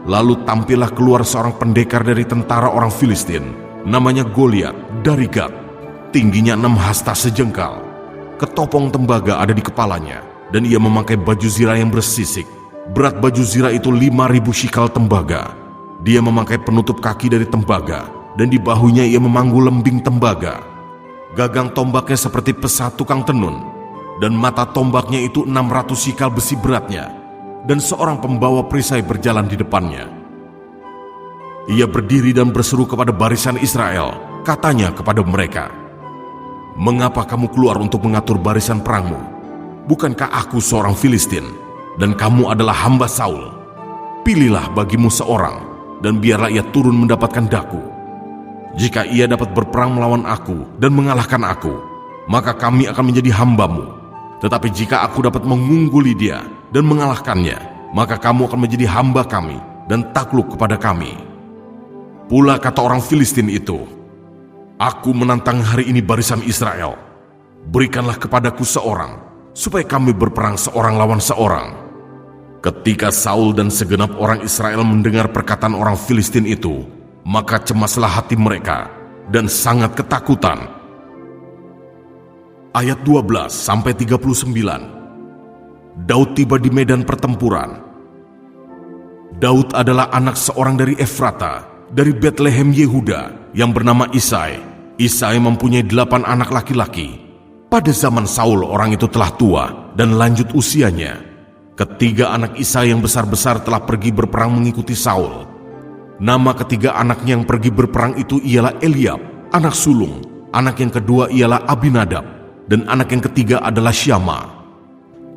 Lalu tampillah keluar seorang pendekar dari tentara orang Filistin, namanya Goliat dari Gat. Tingginya 6 hasta sejengkal. Ketopong tembaga ada di kepalanya, dan ia memakai baju zirah yang bersisik. Berat baju zirah itu 5.000 shikal tembaga. Dia memakai penutup kaki dari tembaga, dan di bahunya ia memanggu lembing tembaga. Gagang tombaknya seperti pesat tukang tenun, dan mata tombaknya itu 600 shikal besi beratnya. Dan seorang pembawa perisai berjalan di depannya. Ia berdiri dan berseru kepada barisan Israel, katanya kepada mereka, "Mengapa kamu keluar untuk mengatur barisan perangmu? Bukankah aku seorang Filistin, dan kamu adalah hamba Saul? Pilihlah bagimu seorang, dan biarlah ia turun mendapatkan daku. Jika ia dapat berperang melawan aku dan mengalahkan aku, maka kami akan menjadi hambamu. Tetapi jika aku dapat mengungguli dia dan mengalahkannya, maka kamu akan menjadi hamba kami dan takluk kepada kami." Pula kata orang Filistin itu, "Aku menantang hari ini barisan Israel. Berikanlah kepadaku seorang, supaya kami berperang seorang lawan seorang." Ketika Saul dan segenap orang Israel mendengar perkataan orang Filistin itu, maka cemaslah hati mereka dan sangat ketakutan. Ayat 12-39. Daud tiba di medan pertempuran. Daud adalah anak seorang dari Efrata, dari Betlehem Yehuda, yang bernama Isai. Isai mempunyai 8 anak laki-laki. Pada zaman Saul orang itu telah tua dan lanjut usianya. Ketiga anak Isai yang besar-besar telah pergi berperang mengikuti Saul. Nama ketiga anaknya yang pergi berperang itu ialah Eliab, anak sulung. Anak yang kedua ialah Abinadab, dan anak yang ketiga adalah Syama.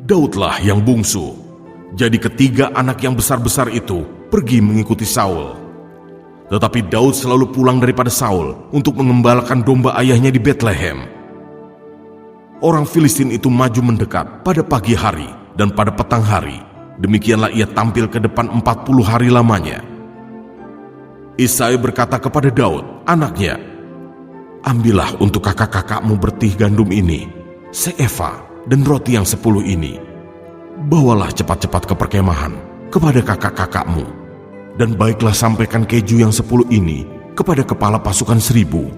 Daudlah yang bungsu. Jadi ketiga anak yang besar-besar itu pergi mengikuti Saul. Tetapi Daud selalu pulang daripada Saul untuk mengembalakan domba ayahnya di Betlehem. Orang Filistin itu maju mendekat pada pagi hari dan pada petang hari. Demikianlah ia tampil ke depan 40 hari lamanya. Isai berkata kepada Daud, anaknya, "Ambillah untuk kakak-kakakmu bertih gandum ini, seeva, dan roti yang 10 ini. Bawalah cepat-cepat ke perkemahan kepada kakak-kakakmu, dan baiklah sampaikan keju yang 10 ini kepada kepala pasukan 1000.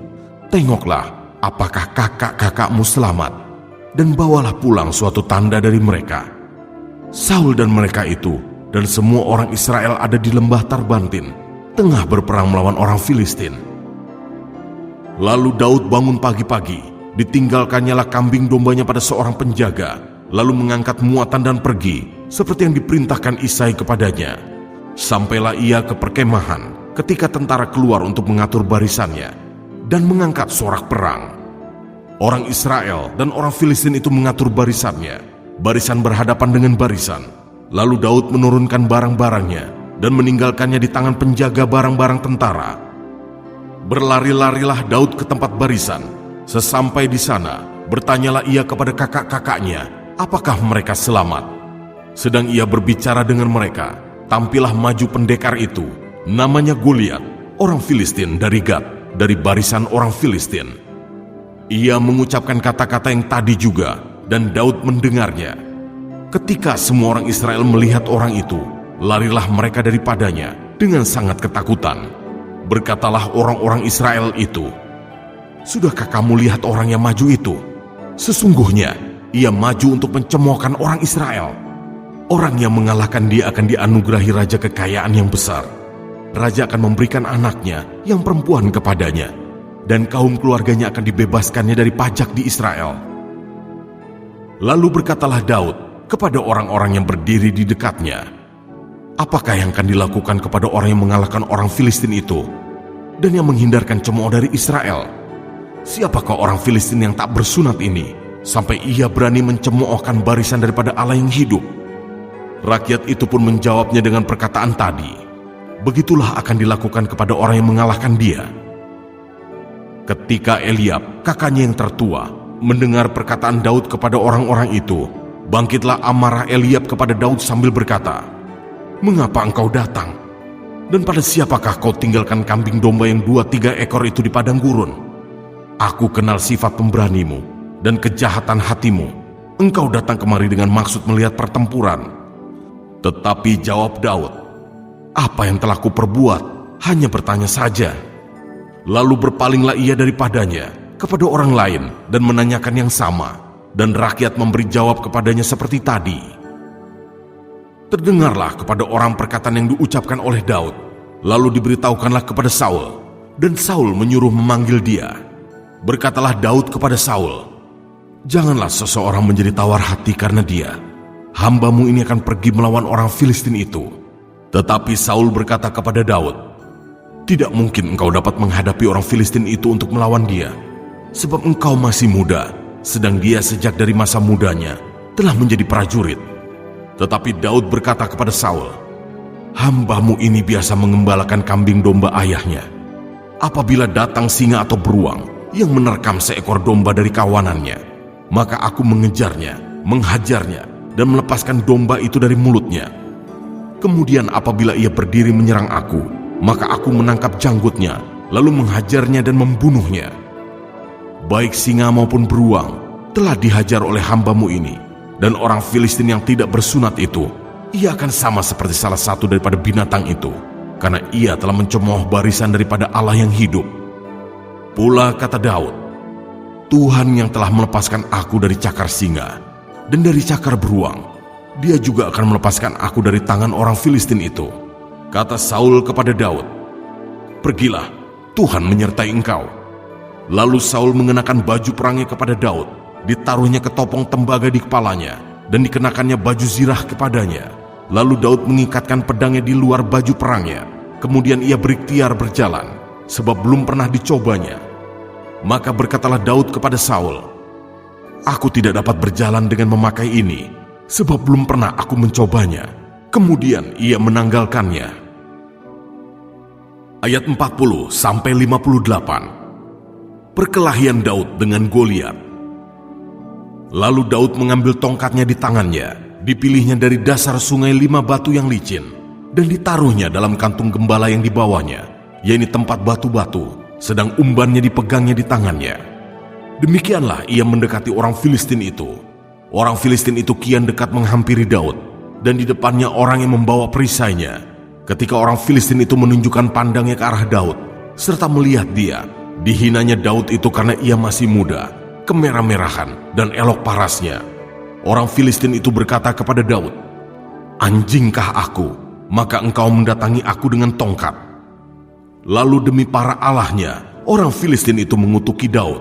Tengoklah apakah kakak-kakakmu selamat, dan bawalah pulang suatu tanda dari mereka." Saul dan mereka itu dan semua orang Israel ada di lembah Tarbantin, tengah berperang melawan orang Filistin. Lalu Daud bangun pagi-pagi, ditinggalkannyalah kambing dombanya pada seorang penjaga, lalu mengangkat muatan dan pergi, seperti yang diperintahkan Isai kepadanya. Sampailah ia ke perkemahan ketika tentara keluar untuk mengatur barisannya, dan mengangkat sorak perang. Orang Israel dan orang Filistin itu mengatur barisannya, barisan berhadapan dengan barisan. Lalu Daud menurunkan barang-barangnya dan meninggalkannya di tangan penjaga barang-barang tentara. Berlari-larilah Daud ke tempat barisan. Sesampai di sana, bertanyalah ia kepada kakak-kakaknya, apakah mereka selamat. Sedang ia berbicara dengan mereka, tampillah maju pendekar itu, namanya Goliat, orang Filistin dari Gat, dari barisan orang Filistin. Ia mengucapkan kata-kata yang tadi juga, dan Daud mendengarnya. Ketika semua orang Israel melihat orang itu, larilah mereka daripadanya dengan sangat ketakutan. Berkatalah orang-orang Israel itu, "Sudahkah kamu lihat orang yang maju itu? Sesungguhnya ia maju untuk mencemoohkan orang Israel. Orang yang mengalahkan dia akan dianugerahi raja kekayaan yang besar. Raja akan memberikan anaknya yang perempuan kepadanya, dan kaum keluarganya akan dibebaskannya dari pajak di Israel." Lalu berkatalah Daud kepada orang-orang yang berdiri di dekatnya, "Apakah yang akan dilakukan kepada orang yang mengalahkan orang Filistin itu, dan yang menghindarkan cemooh dari Israel? Siapakah orang Filistin yang tak bersunat ini, sampai ia berani mencemoohkan barisan daripada Allah yang hidup?" Rakyat itu pun menjawabnya dengan perkataan tadi, "Begitulah akan dilakukan kepada orang yang mengalahkan dia." Ketika Eliab, kakaknya yang tertua, mendengar perkataan Daud kepada orang-orang itu, bangkitlah amarah Eliab kepada Daud sambil berkata, "Mengapa engkau datang? Dan pada siapakah kau tinggalkan kambing domba yang 2-3 ekor itu di padang gurun? Aku kenal sifat pemberanimu dan kejahatan hatimu. Engkau datang kemari dengan maksud melihat pertempuran." Tetapi jawab Daud, "Apa yang telah kuperbuat? Hanya bertanya saja." Lalu berpalinglah ia daripadanya kepada orang lain dan menanyakan yang sama, dan rakyat memberi jawab kepadanya seperti tadi. Terdengarlah kepada orang perkataan yang diucapkan oleh Daud, lalu diberitahukanlah kepada Saul, dan Saul menyuruh memanggil dia. Berkatalah Daud kepada Saul, "Janganlah seseorang menjadi tawar hati karena dia. Hambamu ini akan pergi melawan orang Filistin itu." Tetapi Saul berkata kepada Daud, "Tidak mungkin engkau dapat menghadapi orang Filistin itu untuk melawan dia, sebab engkau masih muda, sedang dia sejak dari masa mudanya telah menjadi prajurit." Tetapi Daud berkata kepada Saul, "Hambamu ini biasa mengembalakan kambing domba ayahnya. Apabila datang singa atau beruang yang menerkam seekor domba dari kawanannya, maka aku mengejarnya, menghajarnya, dan melepaskan domba itu dari mulutnya. Kemudian apabila ia berdiri menyerang aku, maka aku menangkap janggutnya, lalu menghajarnya dan membunuhnya. Baik singa maupun beruang telah dihajar oleh hamba-Mu ini, dan orang Filistin yang tidak bersunat itu, ia akan sama seperti salah satu daripada binatang itu, karena ia telah mencemooh barisan daripada Allah yang hidup. Pula kata Daud, Tuhan yang telah melepaskan aku dari cakar singa dan dari cakar beruang, Dia juga akan melepaskan aku dari tangan orang Filistin itu. Kata Saul kepada Daud, pergilah, Tuhan menyertai engkau. Lalu Saul mengenakan baju perangnya kepada Daud, ditaruhnya ketopong tembaga di kepalanya, dan dikenakannya baju zirah kepadanya. Lalu Daud mengikatkan pedangnya di luar baju perangnya. Kemudian ia berikhtiar berjalan, sebab belum pernah dicobanya. Maka berkatalah Daud kepada Saul, aku tidak dapat berjalan dengan memakai ini, sebab belum pernah aku mencobanya. Kemudian ia menanggalkannya. Ayat 40-58. Perkelahian Daud dengan Goliat. Lalu Daud mengambil tongkatnya di tangannya, dipilihnya dari dasar sungai 5 batu yang licin, dan ditaruhnya dalam kantung gembala yang dibawanya, yaitu tempat batu-batu, sedang umbannya dipegangnya di tangannya. Demikianlah ia mendekati orang Filistin itu. Orang Filistin itu kian dekat menghampiri Daud, dan di depannya orang yang membawa perisainya. Ketika orang Filistin itu menunjukkan pandangnya ke arah Daud, serta melihat dia, dihinanya Daud itu karena ia masih muda, kemerah-merahan, dan elok parasnya. Orang Filistin itu berkata kepada Daud, anjingkah aku, maka engkau mendatangi aku dengan tongkat? Lalu demi para allahnya, orang Filistin itu mengutuki Daud.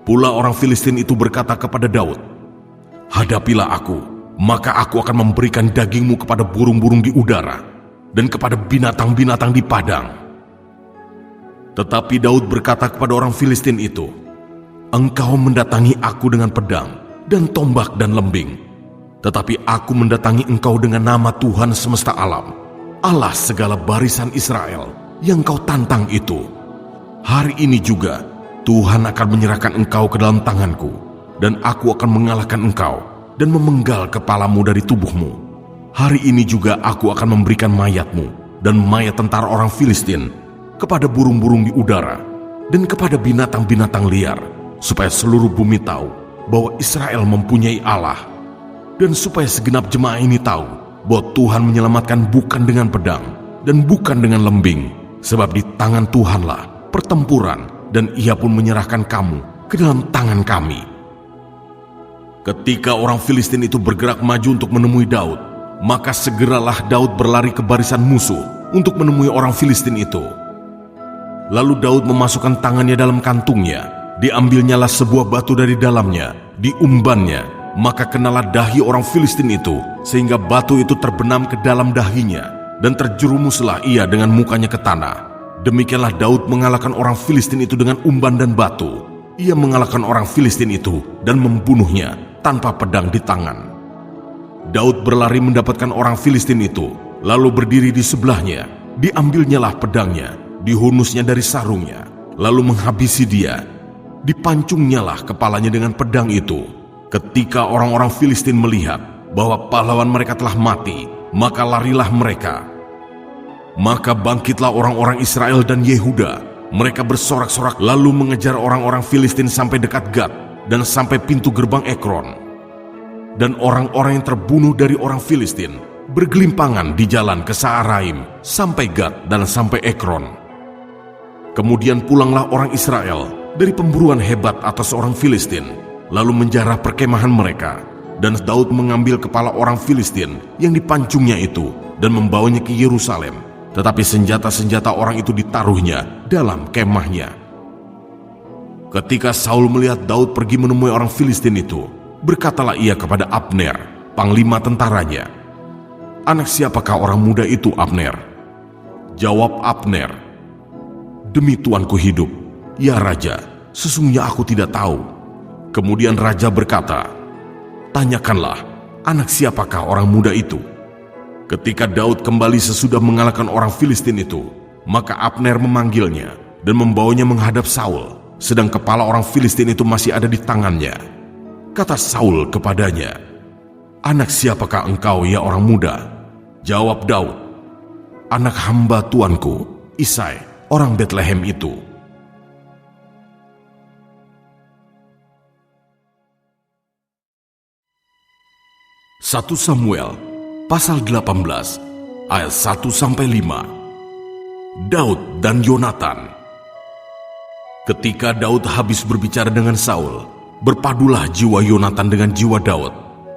Pula orang Filistin itu berkata kepada Daud, hadapilah aku, maka aku akan memberikan dagingmu kepada burung-burung di udara, dan kepada binatang-binatang di padang. Tetapi Daud berkata kepada orang Filistin itu, engkau mendatangi aku dengan pedang, dan tombak dan lembing, tetapi aku mendatangi engkau dengan nama Tuhan semesta alam, Allah segala barisan Israel, yang kau tantang itu. Hari ini juga Tuhan akan menyerahkan engkau ke dalam tanganku, dan aku akan mengalahkan engkau dan memenggal kepalamu dari tubuhmu. Hari ini juga aku akan memberikan mayatmu dan mayat tentara orang Filistin kepada burung-burung di udara dan kepada binatang-binatang liar, supaya seluruh bumi tahu bahwa Israel mempunyai Allah, dan supaya segenap jemaah ini tahu bahwa Tuhan menyelamatkan bukan dengan pedang dan bukan dengan lembing, sebab di tangan Tuhanlah pertempuran, dan Ia pun menyerahkan kamu ke dalam tangan kami. Ketika orang Filistin itu bergerak maju untuk menemui Daud, maka segeralah Daud berlari ke barisan musuh untuk menemui orang Filistin itu. Lalu Daud memasukkan tangannya dalam kantungnya, diambilnyalah sebuah batu dari dalamnya, diumbannya, maka kenalah dahi orang Filistin itu, sehingga batu itu terbenam ke dalam dahinya, dan terjerumuslah ia dengan mukanya ke tanah. Demikianlah Daud mengalahkan orang Filistin itu dengan umban dan batu. Ia mengalahkan orang Filistin itu dan membunuhnya tanpa pedang di tangan. Daud berlari mendapatkan orang Filistin itu, lalu berdiri di sebelahnya, diambilnyalah pedangnya, dihunusnya dari sarungnya, lalu menghabisi dia. Dipancungnyalah kepalanya dengan pedang itu. Ketika orang-orang Filistin melihat bahwa pahlawan mereka telah mati, maka larilah mereka. Maka bangkitlah orang-orang Israel dan Yehuda. Mereka bersorak-sorak lalu mengejar orang-orang Filistin sampai dekat Gat dan sampai pintu gerbang Ekron. Dan orang-orang yang terbunuh dari orang Filistin bergelimpangan di jalan ke Saaraim sampai Gat dan sampai Ekron. Kemudian pulanglah orang Israel dari pemburuan hebat atas orang Filistin, lalu menjarah perkemahan mereka. Dan Daud mengambil kepala orang Filistin yang dipancungnya itu dan membawanya ke Yerusalem. Tetapi senjata-senjata orang itu ditaruhnya dalam kemahnya. Ketika Saul melihat Daud pergi menemui orang Filistin itu, berkatalah ia kepada Abner, panglima tentaranya, anak siapakah orang muda itu, Abner? Jawab Abner, demi tuanku hidup, ya Raja, sesungguhnya aku tidak tahu. Kemudian Raja berkata, tanyakanlah, anak siapakah orang muda itu? Ketika Daud kembali sesudah mengalahkan orang Filistin itu, maka Abner memanggilnya dan membawanya menghadap Saul, sedang kepala orang Filistin itu masih ada di tangannya. Kata Saul kepadanya, anak siapakah engkau, ya orang muda? Jawab Daud, anak hamba tuanku, Isai, orang Betlehem itu." Satu Samuel pasal 18 ayat 1-5. Daud dan Yonatan. Ketika Daud habis berbicara dengan Saul, berpadulah jiwa Yonatan dengan jiwa Daud,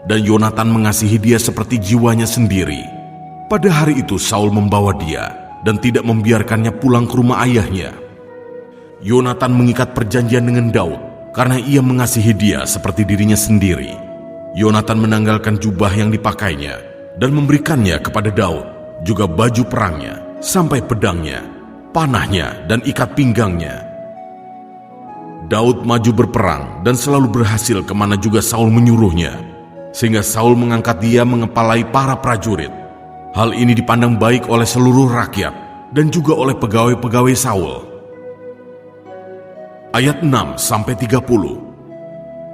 dan Yonatan mengasihi dia seperti jiwanya sendiri. Pada hari itu Saul membawa dia dan tidak membiarkannya pulang ke rumah ayahnya. Yonatan mengikat perjanjian dengan Daud karena ia mengasihi dia seperti dirinya sendiri. Yonatan menanggalkan jubah yang dipakainya dan memberikannya kepada Daud, juga baju perangnya, sampai pedangnya, panahnya, dan ikat pinggangnya. Daud maju berperang dan selalu berhasil kemana juga Saul menyuruhnya, sehingga Saul mengangkat dia mengepalai para prajurit. Hal ini dipandang baik oleh seluruh rakyat dan juga oleh pegawai-pegawai Saul. Ayat 6-30.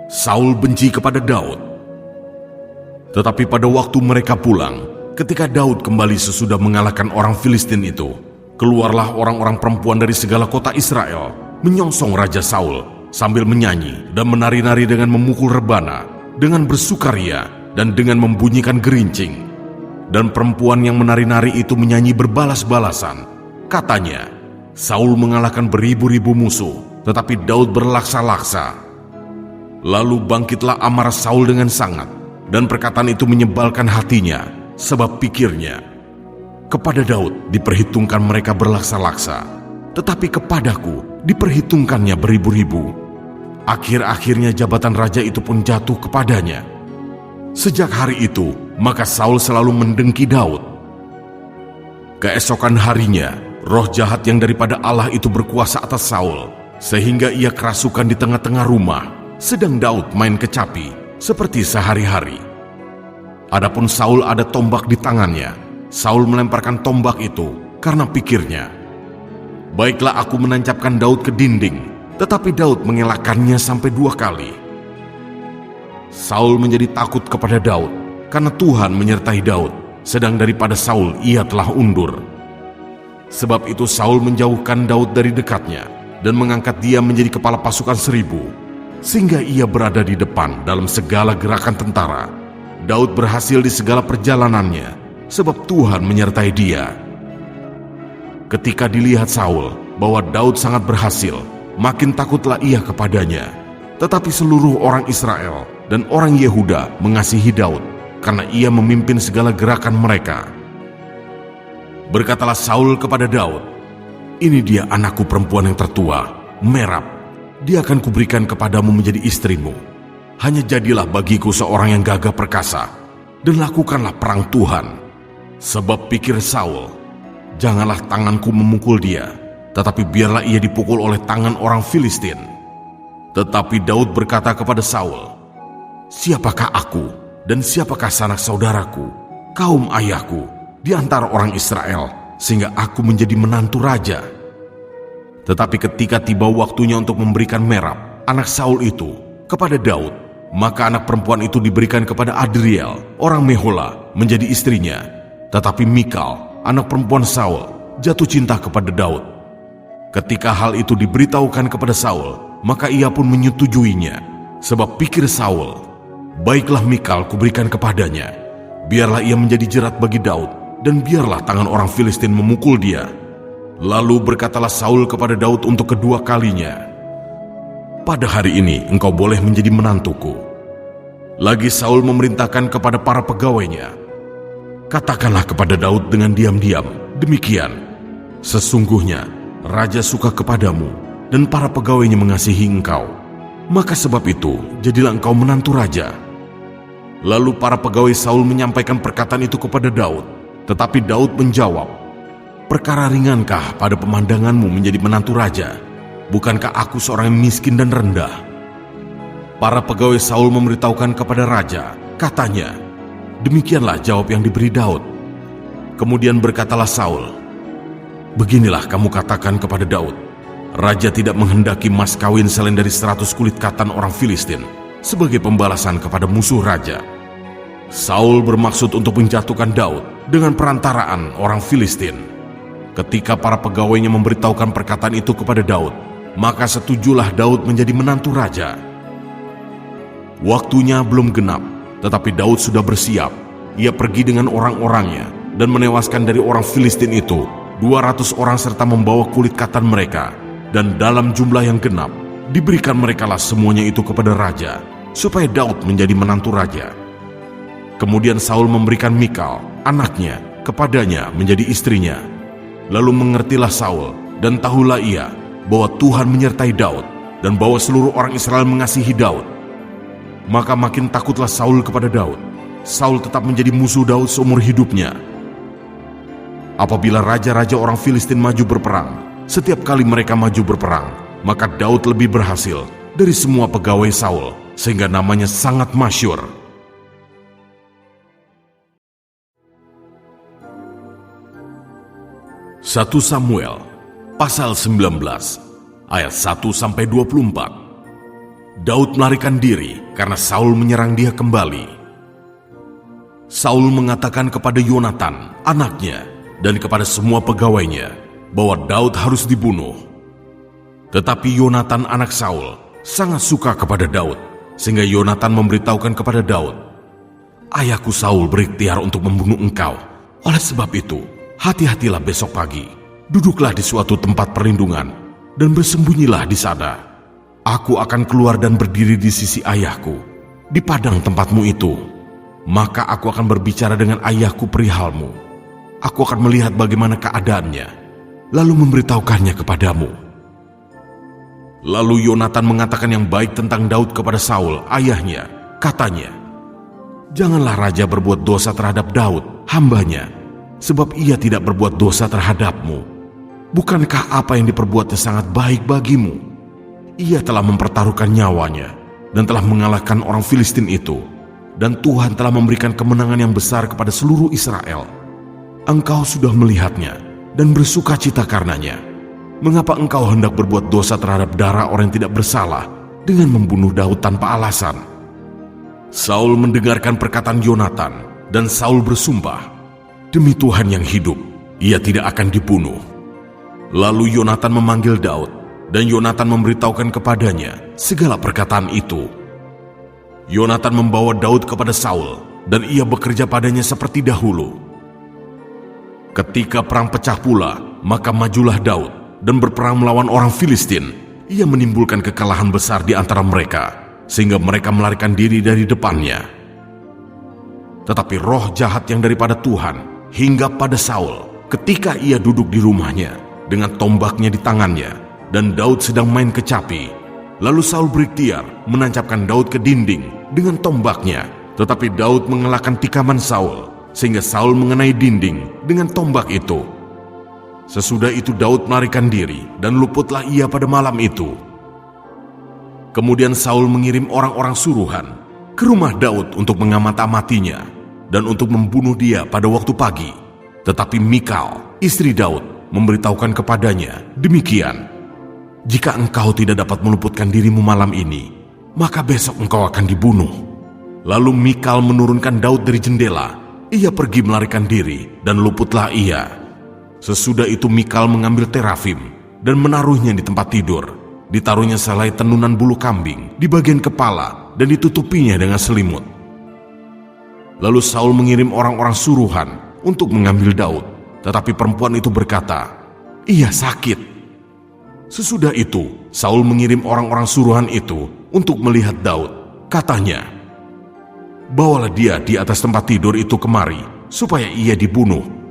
Saul benci kepada Daud. Tetapi pada waktu mereka pulang, ketika Daud kembali sesudah mengalahkan orang Filistin itu, keluarlah orang-orang perempuan dari segala kota Israel menyongsong Raja Saul sambil menyanyi dan menari-nari dengan memukul rebana, dengan bersukaria dan dengan membunyikan gerincing. Dan perempuan yang menari-nari itu menyanyi berbalas-balasan. Katanya, Saul mengalahkan beribu-ribu musuh, tetapi Daud berlaksa-laksa. Lalu bangkitlah amarah Saul dengan sangat, dan perkataan itu menyebalkan hatinya, sebab pikirnya, kepada Daud diperhitungkan mereka berlaksa-laksa, tetapi kepadaku diperhitungkannya beribu-ribu. Akhir-akhirnya jabatan raja itu pun jatuh kepadanya. Sejak hari itu, maka Saul selalu mendengki Daud. Keesokan harinya, roh jahat yang daripada Allah itu berkuasa atas Saul, sehingga ia kerasukan di tengah-tengah rumah, sedang Daud main kecapi, seperti sehari-hari. Adapun Saul ada tombak di tangannya. Saul melemparkan tombak itu karena pikirnya, "Baiklah aku menancapkan Daud ke dinding," tetapi Daud mengelakkannya sampai 2 kali. Saul menjadi takut kepada Daud karena Tuhan menyertai Daud, sedang daripada Saul ia telah undur. Sebab itu Saul menjauhkan Daud dari dekatnya dan mengangkat dia menjadi kepala pasukan 1000, sehingga ia berada di depan dalam segala gerakan tentara. Daud berhasil di segala perjalanannya, sebab Tuhan menyertai dia. Ketika dilihat Saul bahwa Daud sangat berhasil, makin takutlah ia kepadanya. Tetapi seluruh orang Israel dan orang Yehuda mengasihi Daud, karena ia memimpin segala gerakan mereka. Berkatalah Saul kepada Daud, "Ini dia anakku perempuan yang tertua, Merab. Dia akan kuberikan kepadamu menjadi istrimu. Hanya jadilah bagiku seorang yang gagah perkasa, dan lakukanlah perang Tuhan." Sebab pikir Saul, "Janganlah tanganku memukul dia, tetapi biarlah ia dipukul oleh tangan orang Filistin." Tetapi Daud berkata kepada Saul, "Siapakah aku dan siapakah sanak saudaraku, kaum ayahku, di antara orang Israel, sehingga aku menjadi menantu raja?" Tetapi ketika tiba waktunya untuk memberikan Merab, anak Saul itu, kepada Daud, maka anak perempuan itu diberikan kepada Adriel, orang Mehola, menjadi istrinya. Tetapi Mikal, anak perempuan Saul, jatuh cinta kepada Daud. Ketika hal itu diberitahukan kepada Saul, maka ia pun menyetujuinya. Sebab pikir Saul, "Baiklah Mikal kuberikan kepadanya, biarlah ia menjadi jerat bagi Daud, dan biarlah tangan orang Filistin memukul dia." Lalu berkatalah Saul kepada Daud untuk kedua kalinya, "Pada hari ini engkau boleh menjadi menantuku." Lagi Saul memerintahkan kepada para pegawainya, "Katakanlah kepada Daud dengan diam-diam, demikian, sesungguhnya raja suka kepadamu dan para pegawainya mengasihi engkau. Maka sebab itu, jadilah engkau menantu raja." Lalu para pegawai Saul menyampaikan perkataan itu kepada Daud, tetapi Daud menjawab, "Perkara ringankah pada pemandanganmu menjadi menantu raja? Bukankah aku seorang yang miskin dan rendah?" Para pegawai Saul memberitahukan kepada raja, katanya, "Demikianlah jawab yang diberi Daud." Kemudian berkatalah Saul, "Beginilah kamu katakan kepada Daud, raja tidak menghendaki mas kawin selain dari 100 kulit katan orang Filistin sebagai pembalasan kepada musuh raja." Saul bermaksud untuk menjatuhkan Daud dengan perantaraan orang Filistin. Ketika para pegawainya memberitahukan perkataan itu kepada Daud, maka setujulah Daud menjadi menantu raja. Waktunya belum genap, tetapi Daud sudah bersiap. Ia pergi dengan orang-orangnya dan menewaskan dari orang Filistin itu 200 orang serta membawa kulit katan mereka. Dan dalam jumlah yang genap, diberikan merekalah semuanya itu kepada raja, supaya Daud menjadi menantu raja. Kemudian Saul memberikan Mikal, anaknya, kepadanya menjadi istrinya. Lalu mengertilah Saul dan tahulah ia bahwa Tuhan menyertai Daud dan bahwa seluruh orang Israel mengasihi Daud. Maka makin takutlah Saul kepada Daud. Saul tetap menjadi musuh Daud seumur hidupnya. Apabila raja-raja orang Filistin maju berperang, setiap kali mereka maju berperang, maka Daud lebih berhasil dari semua pegawai Saul, sehingga namanya sangat masyhur. 1 Samuel pasal 19 ayat 1-24. Daud melarikan diri karena Saul menyerang dia kembali. Saul mengatakan kepada Yonatan, anaknya, dan kepada semua pegawainya bahwa Daud harus dibunuh. Tetapi Yonatan anak Saul sangat suka kepada Daud, sehingga Yonatan memberitahukan kepada Daud, "Ayahku Saul berikhtiar untuk membunuh engkau. Oleh sebab itu, hati-hatilah besok pagi, duduklah di suatu tempat perlindungan, dan bersembunyilah di sana. Aku akan keluar dan berdiri di sisi ayahku, di padang tempatmu itu. Maka aku akan berbicara dengan ayahku perihalmu. Aku akan melihat bagaimana keadaannya, lalu memberitahukannya kepadamu." Lalu Yonatan mengatakan yang baik tentang Daud kepada Saul, ayahnya. Katanya, "Janganlah raja berbuat dosa terhadap Daud, hambanya, sebab ia tidak berbuat dosa terhadapmu. Bukankah apa yang diperbuatnya sangat baik bagimu? Ia telah mempertaruhkan nyawanya dan telah mengalahkan orang Filistin itu, dan Tuhan telah memberikan kemenangan yang besar kepada seluruh Israel. Engkau sudah melihatnya dan bersuka cita karenanya. Mengapa engkau hendak berbuat dosa terhadap darah orang yang tidak bersalah dengan membunuh Daud tanpa alasan?" Saul mendengarkan perkataan Yonatan, dan Saul bersumpah, "Demi Tuhan yang hidup, ia tidak akan dibunuh." Lalu Yonatan memanggil Daud, dan Yonatan memberitahukan kepadanya segala perkataan itu. Yonatan membawa Daud kepada Saul, dan ia bekerja padanya seperti dahulu. Ketika perang pecah pula, maka majulah Daud dan berperang melawan orang Filistin. Ia menimbulkan kekalahan besar di antara mereka, sehingga mereka melarikan diri dari depannya. Tetapi roh jahat yang daripada Tuhan hinggap pada Saul ketika ia duduk di rumahnya dengan tombaknya di tangannya, dan Daud sedang main kecapi. Lalu Saul berikhtiar menancapkan Daud ke dinding dengan tombaknya, tetapi Daud mengelakkan tikaman Saul, sehingga Saul mengenai dinding dengan tombak itu. Sesudah itu Daud melarikan diri, dan luputlah ia pada malam itu. Kemudian Saul mengirim orang-orang suruhan ke rumah Daud untuk mengamat-amatinya dan untuk membunuh dia pada waktu pagi. Tetapi Mikal, istri Daud, memberitahukan kepadanya demikian, "Jika engkau tidak dapat meluputkan dirimu malam ini, maka besok engkau akan dibunuh." Lalu Mikal menurunkan Daud dari jendela. Ia pergi melarikan diri, dan luputlah ia. Sesudah itu Mikal mengambil terafim dan menaruhnya di tempat tidur. Ditaruhnya selai tenunan bulu kambing di bagian kepala dan ditutupinya dengan selimut. Lalu Saul mengirim orang-orang suruhan untuk mengambil Daud, tetapi perempuan itu berkata, "Ia sakit." Sesudah itu Saul mengirim orang-orang suruhan itu untuk melihat Daud. Katanya, "Bawalah dia di atas tempat tidur itu kemari, supaya ia dibunuh."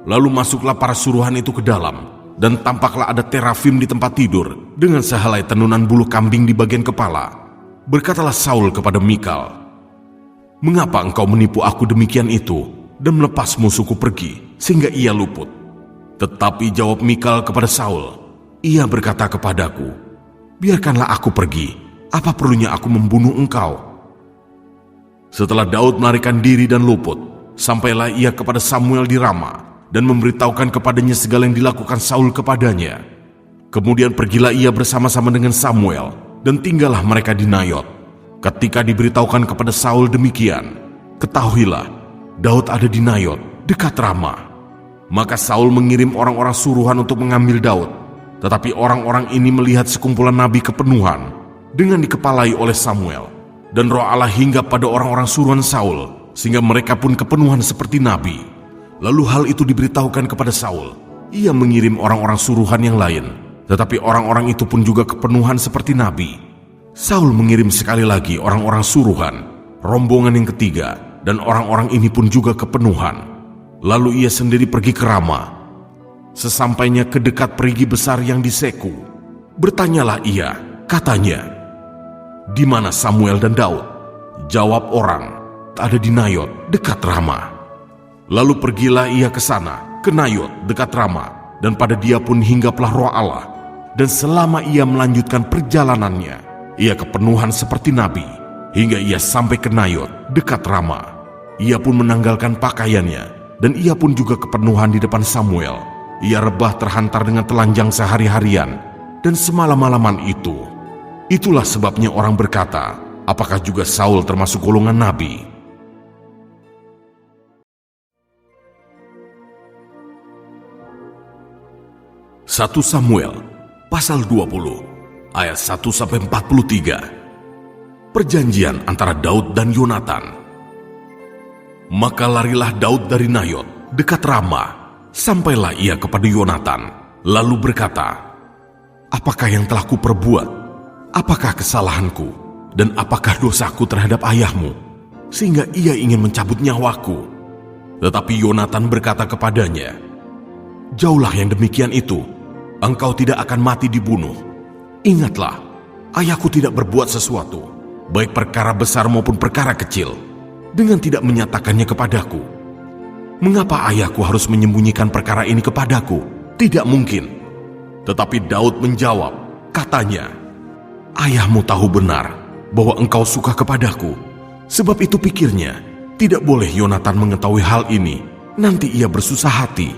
Lalu masuklah para suruhan itu ke dalam, dan tampaklah ada terafim di tempat tidur dengan sehelai tenunan bulu kambing di bagian kepala. Berkatalah Saul kepada Mikal, "Mengapa engkau menipu aku demikian itu dan melepas musuhku pergi sehingga ia luput?" Tetapi jawab Mikal kepada Saul, "Ia berkata kepadaku, 'Biarkanlah aku pergi, apa perlunya aku membunuh engkau?'" Setelah Daud melarikan diri dan luput, sampailah ia kepada Samuel di Rama dan memberitahukan kepadanya segala yang dilakukan Saul kepadanya. Kemudian pergilah ia bersama-sama dengan Samuel, dan tinggallah mereka di Nayot. Ketika diberitahukan kepada Saul demikian, ketahuilah, Daud ada di Nayot, dekat Rama. Maka Saul mengirim orang-orang suruhan untuk mengambil Daud. Tetapi orang-orang ini melihat sekumpulan nabi kepenuhan dengan dikepalai oleh Samuel. Dan roh Allah hinggap pada orang-orang suruhan Saul, sehingga mereka pun kepenuhan seperti nabi. Lalu hal itu diberitahukan kepada Saul. Ia mengirim orang-orang suruhan yang lain, tetapi orang-orang itu pun juga kepenuhan seperti nabi. Saul mengirim sekali lagi orang-orang suruhan, rombongan yang ketiga, dan orang-orang ini pun juga kepenuhan. Lalu ia sendiri pergi ke Rama. Sesampainya ke dekat perigi besar yang di Seku, bertanyalah ia, katanya, "Di mana Samuel dan Daud?" Jawab orang, "Ada di Nayot dekat Rama." Lalu pergilah ia ke sana, ke Nayot dekat Rama, dan pada dia pun hinggaplah roh Allah. Dan selama ia melanjutkan perjalanannya, ia kepenuhan seperti nabi, hingga ia sampai ke Nayot dekat Rama. Ia pun menanggalkan pakaiannya, dan ia pun juga kepenuhan di depan Samuel. Ia rebah terhantar dengan telanjang sehari-harian, dan semalam-malaman itu. Itulah sebabnya orang berkata, apakah juga Saul termasuk golongan nabi? Satu Samuel pasal 20 ayat 1-43. Perjanjian antara Daud dan Yonatan. Maka larilah Daud dari Nayot dekat Rama, sampailah ia kepada Yonatan, lalu berkata, "Apakah yang telah kuperbuat? Apakah kesalahanku? Dan apakah dosaku terhadap ayahmu, sehingga ia ingin mencabut nyawaku?" Tetapi Yonatan berkata kepadanya, "Jauhlah yang demikian itu, engkau tidak akan mati dibunuh. Ingatlah, ayahku tidak berbuat sesuatu, baik perkara besar maupun perkara kecil, dengan tidak menyatakannya kepadaku. Mengapa ayahku harus menyembunyikan perkara ini kepadaku? Tidak mungkin." Tetapi Daud menjawab, katanya, "Ayahmu tahu benar bahwa engkau suka kepadaku. Sebab itu pikirnya, tidak boleh Yonatan mengetahui hal ini, nanti ia bersusah hati.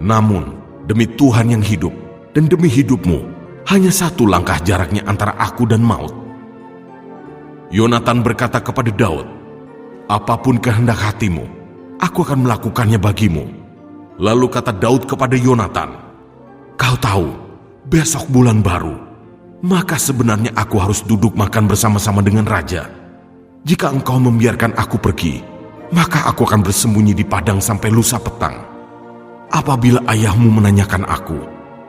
Namun, demi Tuhan yang hidup, dan demi hidupmu, hanya satu langkah jaraknya antara aku dan maut." Yonatan berkata kepada Daud, "Apapun kehendak hatimu, aku akan melakukannya bagimu." Lalu kata Daud kepada Yonatan, "Kau tahu, besok bulan baru, maka sebenarnya aku harus duduk makan bersama-sama dengan raja. Jika engkau membiarkan aku pergi, maka aku akan bersembunyi di padang sampai lusa petang. Apabila ayahmu menanyakan aku,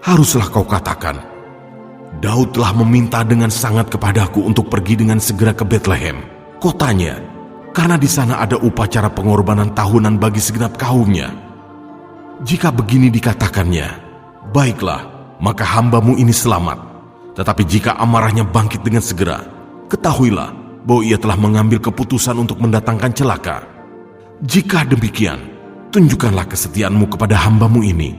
haruslah kau katakan, Daud telah meminta dengan sangat kepadaku untuk pergi dengan segera ke Betlehem, kotanya, karena di sana ada upacara pengorbanan tahunan bagi segenap kaumnya. Jika begini dikatakannya, baiklah, maka hambamu ini selamat. Tetapi jika amarahnya bangkit dengan segera, ketahuilah bahwa ia telah mengambil keputusan untuk mendatangkan celaka. Jika demikian, tunjukkanlah kesetiaanmu kepada hambamu ini,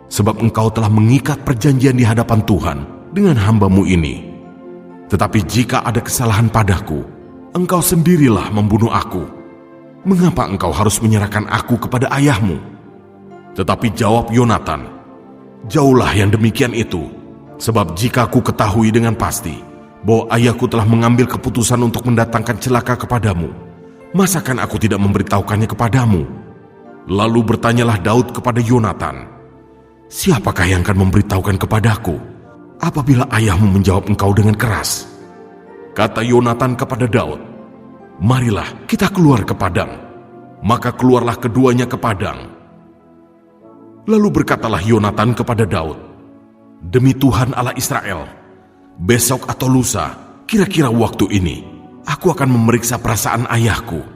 sebab engkau telah mengikat perjanjian di hadapan Tuhan dengan hambamu ini. Tetapi jika ada kesalahan padaku, engkau sendirilah membunuh aku. Mengapa engkau harus menyerahkan aku kepada ayahmu?" Tetapi jawab Yonatan, "Jauhlah yang demikian itu, sebab jika aku ketahui dengan pasti bahwa ayahku telah mengambil keputusan untuk mendatangkan celaka kepadamu, masakan aku tidak memberitahukannya kepadamu?" Lalu bertanyalah Daud kepada Yonatan, "Siapakah yang akan memberitahukan kepadaku apabila ayahmu menjawab engkau dengan keras?" Kata Yonatan kepada Daud, "Marilah kita keluar ke padang." Maka keluarlah keduanya ke padang. Lalu berkatalah Yonatan kepada Daud, "Demi Tuhan Allah Israel, besok atau lusa, kira-kira waktu ini, aku akan memeriksa perasaan ayahku.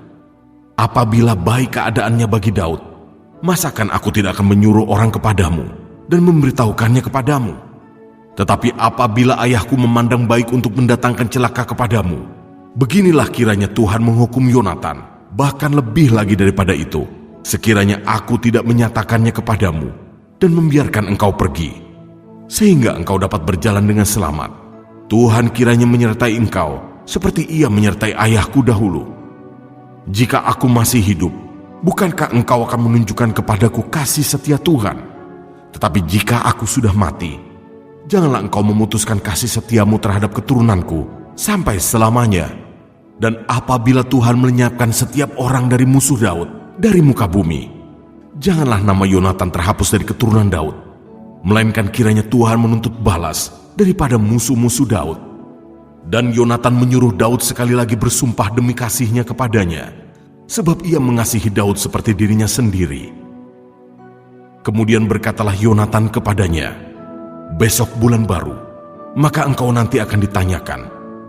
Apabila baik keadaannya bagi Daud, masakan aku tidak akan menyuruh orang kepadamu dan memberitahukannya kepadamu? Tetapi apabila ayahku memandang baik untuk mendatangkan celaka kepadamu, beginilah kiranya Tuhan menghukum Yonatan, bahkan lebih lagi daripada itu, sekiranya aku tidak menyatakannya kepadamu dan membiarkan engkau pergi, sehingga engkau dapat berjalan dengan selamat. Tuhan kiranya menyertai engkau seperti ia menyertai ayahku dahulu. Jika aku masih hidup, bukankah engkau akan menunjukkan kepadaku kasih setia Tuhan? Tetapi jika aku sudah mati, janganlah engkau memutuskan kasih setiamu terhadap keturunanku sampai selamanya. Dan apabila Tuhan melenyapkan setiap orang dari musuh Daud dari muka bumi, janganlah nama Yonatan terhapus dari keturunan Daud, melainkan kiranya Tuhan menuntut balas daripada musuh-musuh Daud. Dan Yonatan menyuruh Daud sekali lagi bersumpah demi kasihnya kepadanya, sebab ia mengasihi Daud seperti dirinya sendiri. Kemudian berkatalah Yonatan kepadanya, "Besok bulan baru, maka engkau nanti akan ditanyakan,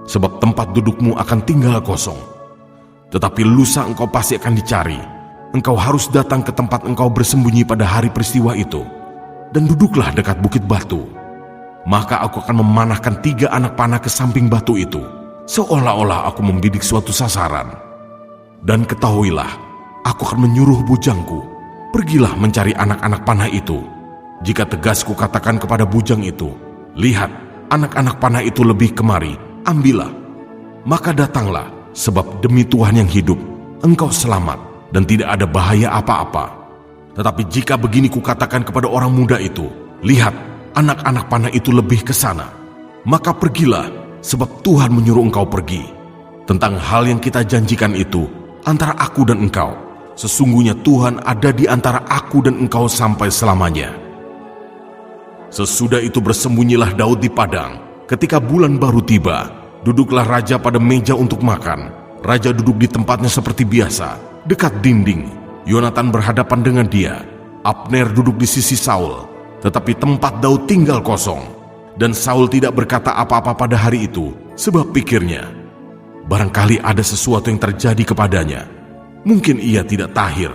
sebab tempat dudukmu akan tinggal kosong. Tetapi lusa engkau pasti akan dicari. Engkau harus datang ke tempat engkau bersembunyi pada hari peristiwa itu, dan duduklah dekat bukit batu. Maka aku akan memanahkan 3 anak panah ke samping batu itu, seolah-olah aku membidik suatu sasaran. Dan ketahuilah, aku akan menyuruh bujangku, pergilah mencari anak-anak panah itu. Jika tegas kukatakan kepada bujang itu, lihat, anak-anak panah itu lebih kemari, ambillah. Maka datanglah, sebab demi Tuhan yang hidup, engkau selamat dan tidak ada bahaya apa-apa. Tetapi jika begini kukatakan kepada orang muda itu, lihat, anak-anak panah itu lebih ke sana, maka pergilah, sebab Tuhan menyuruh engkau pergi. Tentang hal yang kita janjikan itu, antara aku dan engkau, sesungguhnya Tuhan ada di antara aku dan engkau sampai selamanya." Sesudah itu bersembunyilah Daud di padang. Ketika bulan baru tiba, duduklah raja pada meja untuk makan. Raja duduk di tempatnya seperti biasa, dekat dinding. Yonatan berhadapan dengan dia. Abner duduk di sisi Saul. Tetapi tempat Daud tinggal kosong. Dan Saul tidak berkata apa-apa pada hari itu, sebab pikirnya, barangkali ada sesuatu yang terjadi kepadanya. Mungkin ia tidak tahir.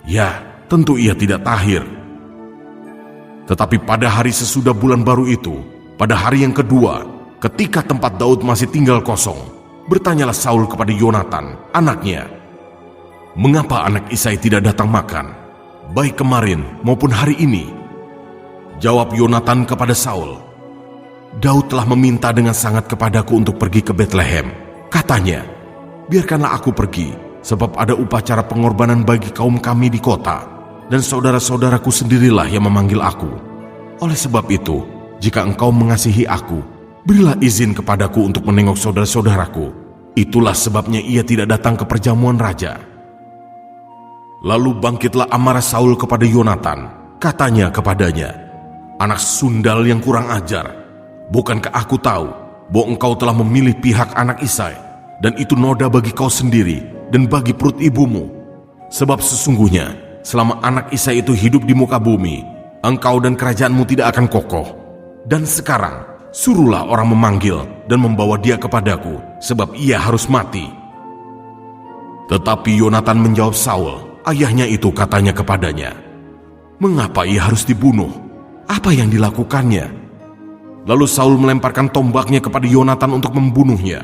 Ya, tentu ia tidak tahir. Tetapi pada hari sesudah bulan baru itu, pada hari yang kedua, ketika tempat Daud masih tinggal kosong, bertanyalah Saul kepada Yonatan, anaknya, "Mengapa anak Isai tidak datang makan, baik kemarin maupun hari ini?" Jawab Yonatan kepada Saul, "Daud telah meminta dengan sangat kepadaku untuk pergi ke Betlehem. Katanya, biarkanlah aku pergi, sebab ada upacara pengorbanan bagi kaum kami di kota, dan saudara-saudaraku sendirilah yang memanggil aku. Oleh sebab itu, jika engkau mengasihi aku, berilah izin kepadaku untuk menengok saudara-saudaraku." Itulah sebabnya ia tidak datang ke perjamuan raja. Lalu bangkitlah amarah Saul kepada Yonatan. Katanya kepadanya, "Anak sundal yang kurang ajar, bukankah aku tahu bahwa engkau telah memilih pihak anak Isai, dan itu noda bagi kau sendiri dan bagi perut ibumu? Sebab sesungguhnya selama anak Isai itu hidup di muka bumi, engkau dan kerajaanmu tidak akan kokoh. Dan sekarang suruhlah orang memanggil dan membawa dia kepadaku, sebab ia harus mati." Tetapi Yonatan menjawab Saul, ayahnya itu, katanya kepadanya, "Mengapa ia harus dibunuh? Apa yang dilakukannya?" Lalu Saul melemparkan tombaknya kepada Yonatan untuk membunuhnya.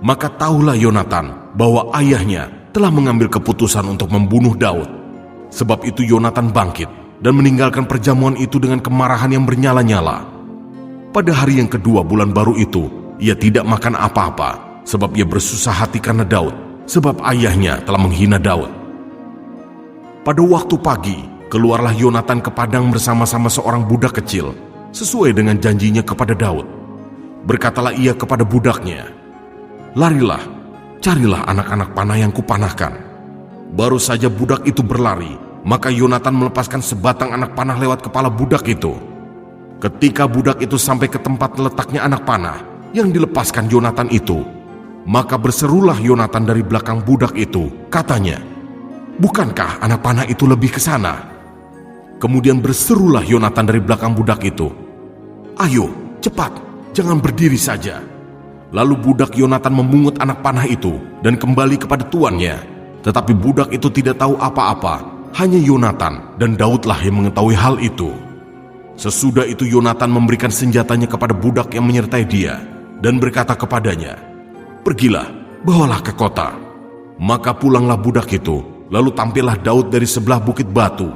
Maka tahulah Yonatan bahwa ayahnya telah mengambil keputusan untuk membunuh Daud. Sebab itu Yonatan bangkit dan meninggalkan perjamuan itu dengan kemarahan yang bernyala-nyala. Pada hari yang kedua bulan baru itu, ia tidak makan apa-apa, sebab ia bersusah hati karena Daud, sebab ayahnya telah menghina Daud. Pada waktu pagi, keluarlah Yonatan ke padang bersama-sama seorang budak kecil, sesuai dengan janjinya kepada Daud. Berkatalah ia kepada budaknya, "Larilah, carilah anak-anak panah yang kupanahkan." Baru saja budak itu berlari, maka Yonatan melepaskan sebatang anak panah lewat kepala budak itu. Ketika budak itu sampai ke tempat letaknya anak panah yang dilepaskan Yonatan itu, maka berserulah Yonatan dari belakang budak itu, katanya, "Bukankah anak panah itu lebih ke sana?" Kemudian berserulah Yonatan dari belakang budak itu, "Ayo, cepat, jangan berdiri saja." Lalu budak Yonatan memungut anak panah itu dan kembali kepada tuannya. Tetapi budak itu tidak tahu apa-apa, hanya Yonatan dan Daudlah yang mengetahui hal itu. Sesudah itu Yonatan memberikan senjatanya kepada budak yang menyertai dia dan berkata kepadanya, "Pergilah, bawalah ke kota." Maka pulanglah budak itu, lalu tampillah Daud dari sebelah bukit batu.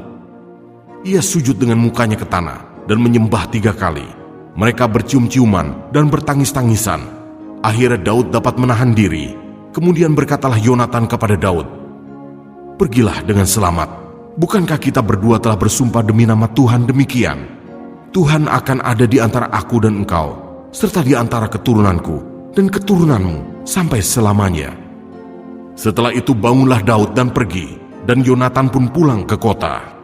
Ia sujud dengan mukanya ke tanah dan menyembah 3 kali. Mereka bercium-ciuman dan bertangis-tangisan. Akhirnya Daud dapat menahan diri. Kemudian berkatalah Yonatan kepada Daud, "Pergilah dengan selamat. Bukankah kita berdua telah bersumpah demi nama Tuhan demikian? Tuhan akan ada di antara aku dan engkau, serta di antara keturunanku dan keturunanmu sampai selamanya." Setelah itu bangunlah Daud dan pergi, dan Yonatan pun pulang ke kota.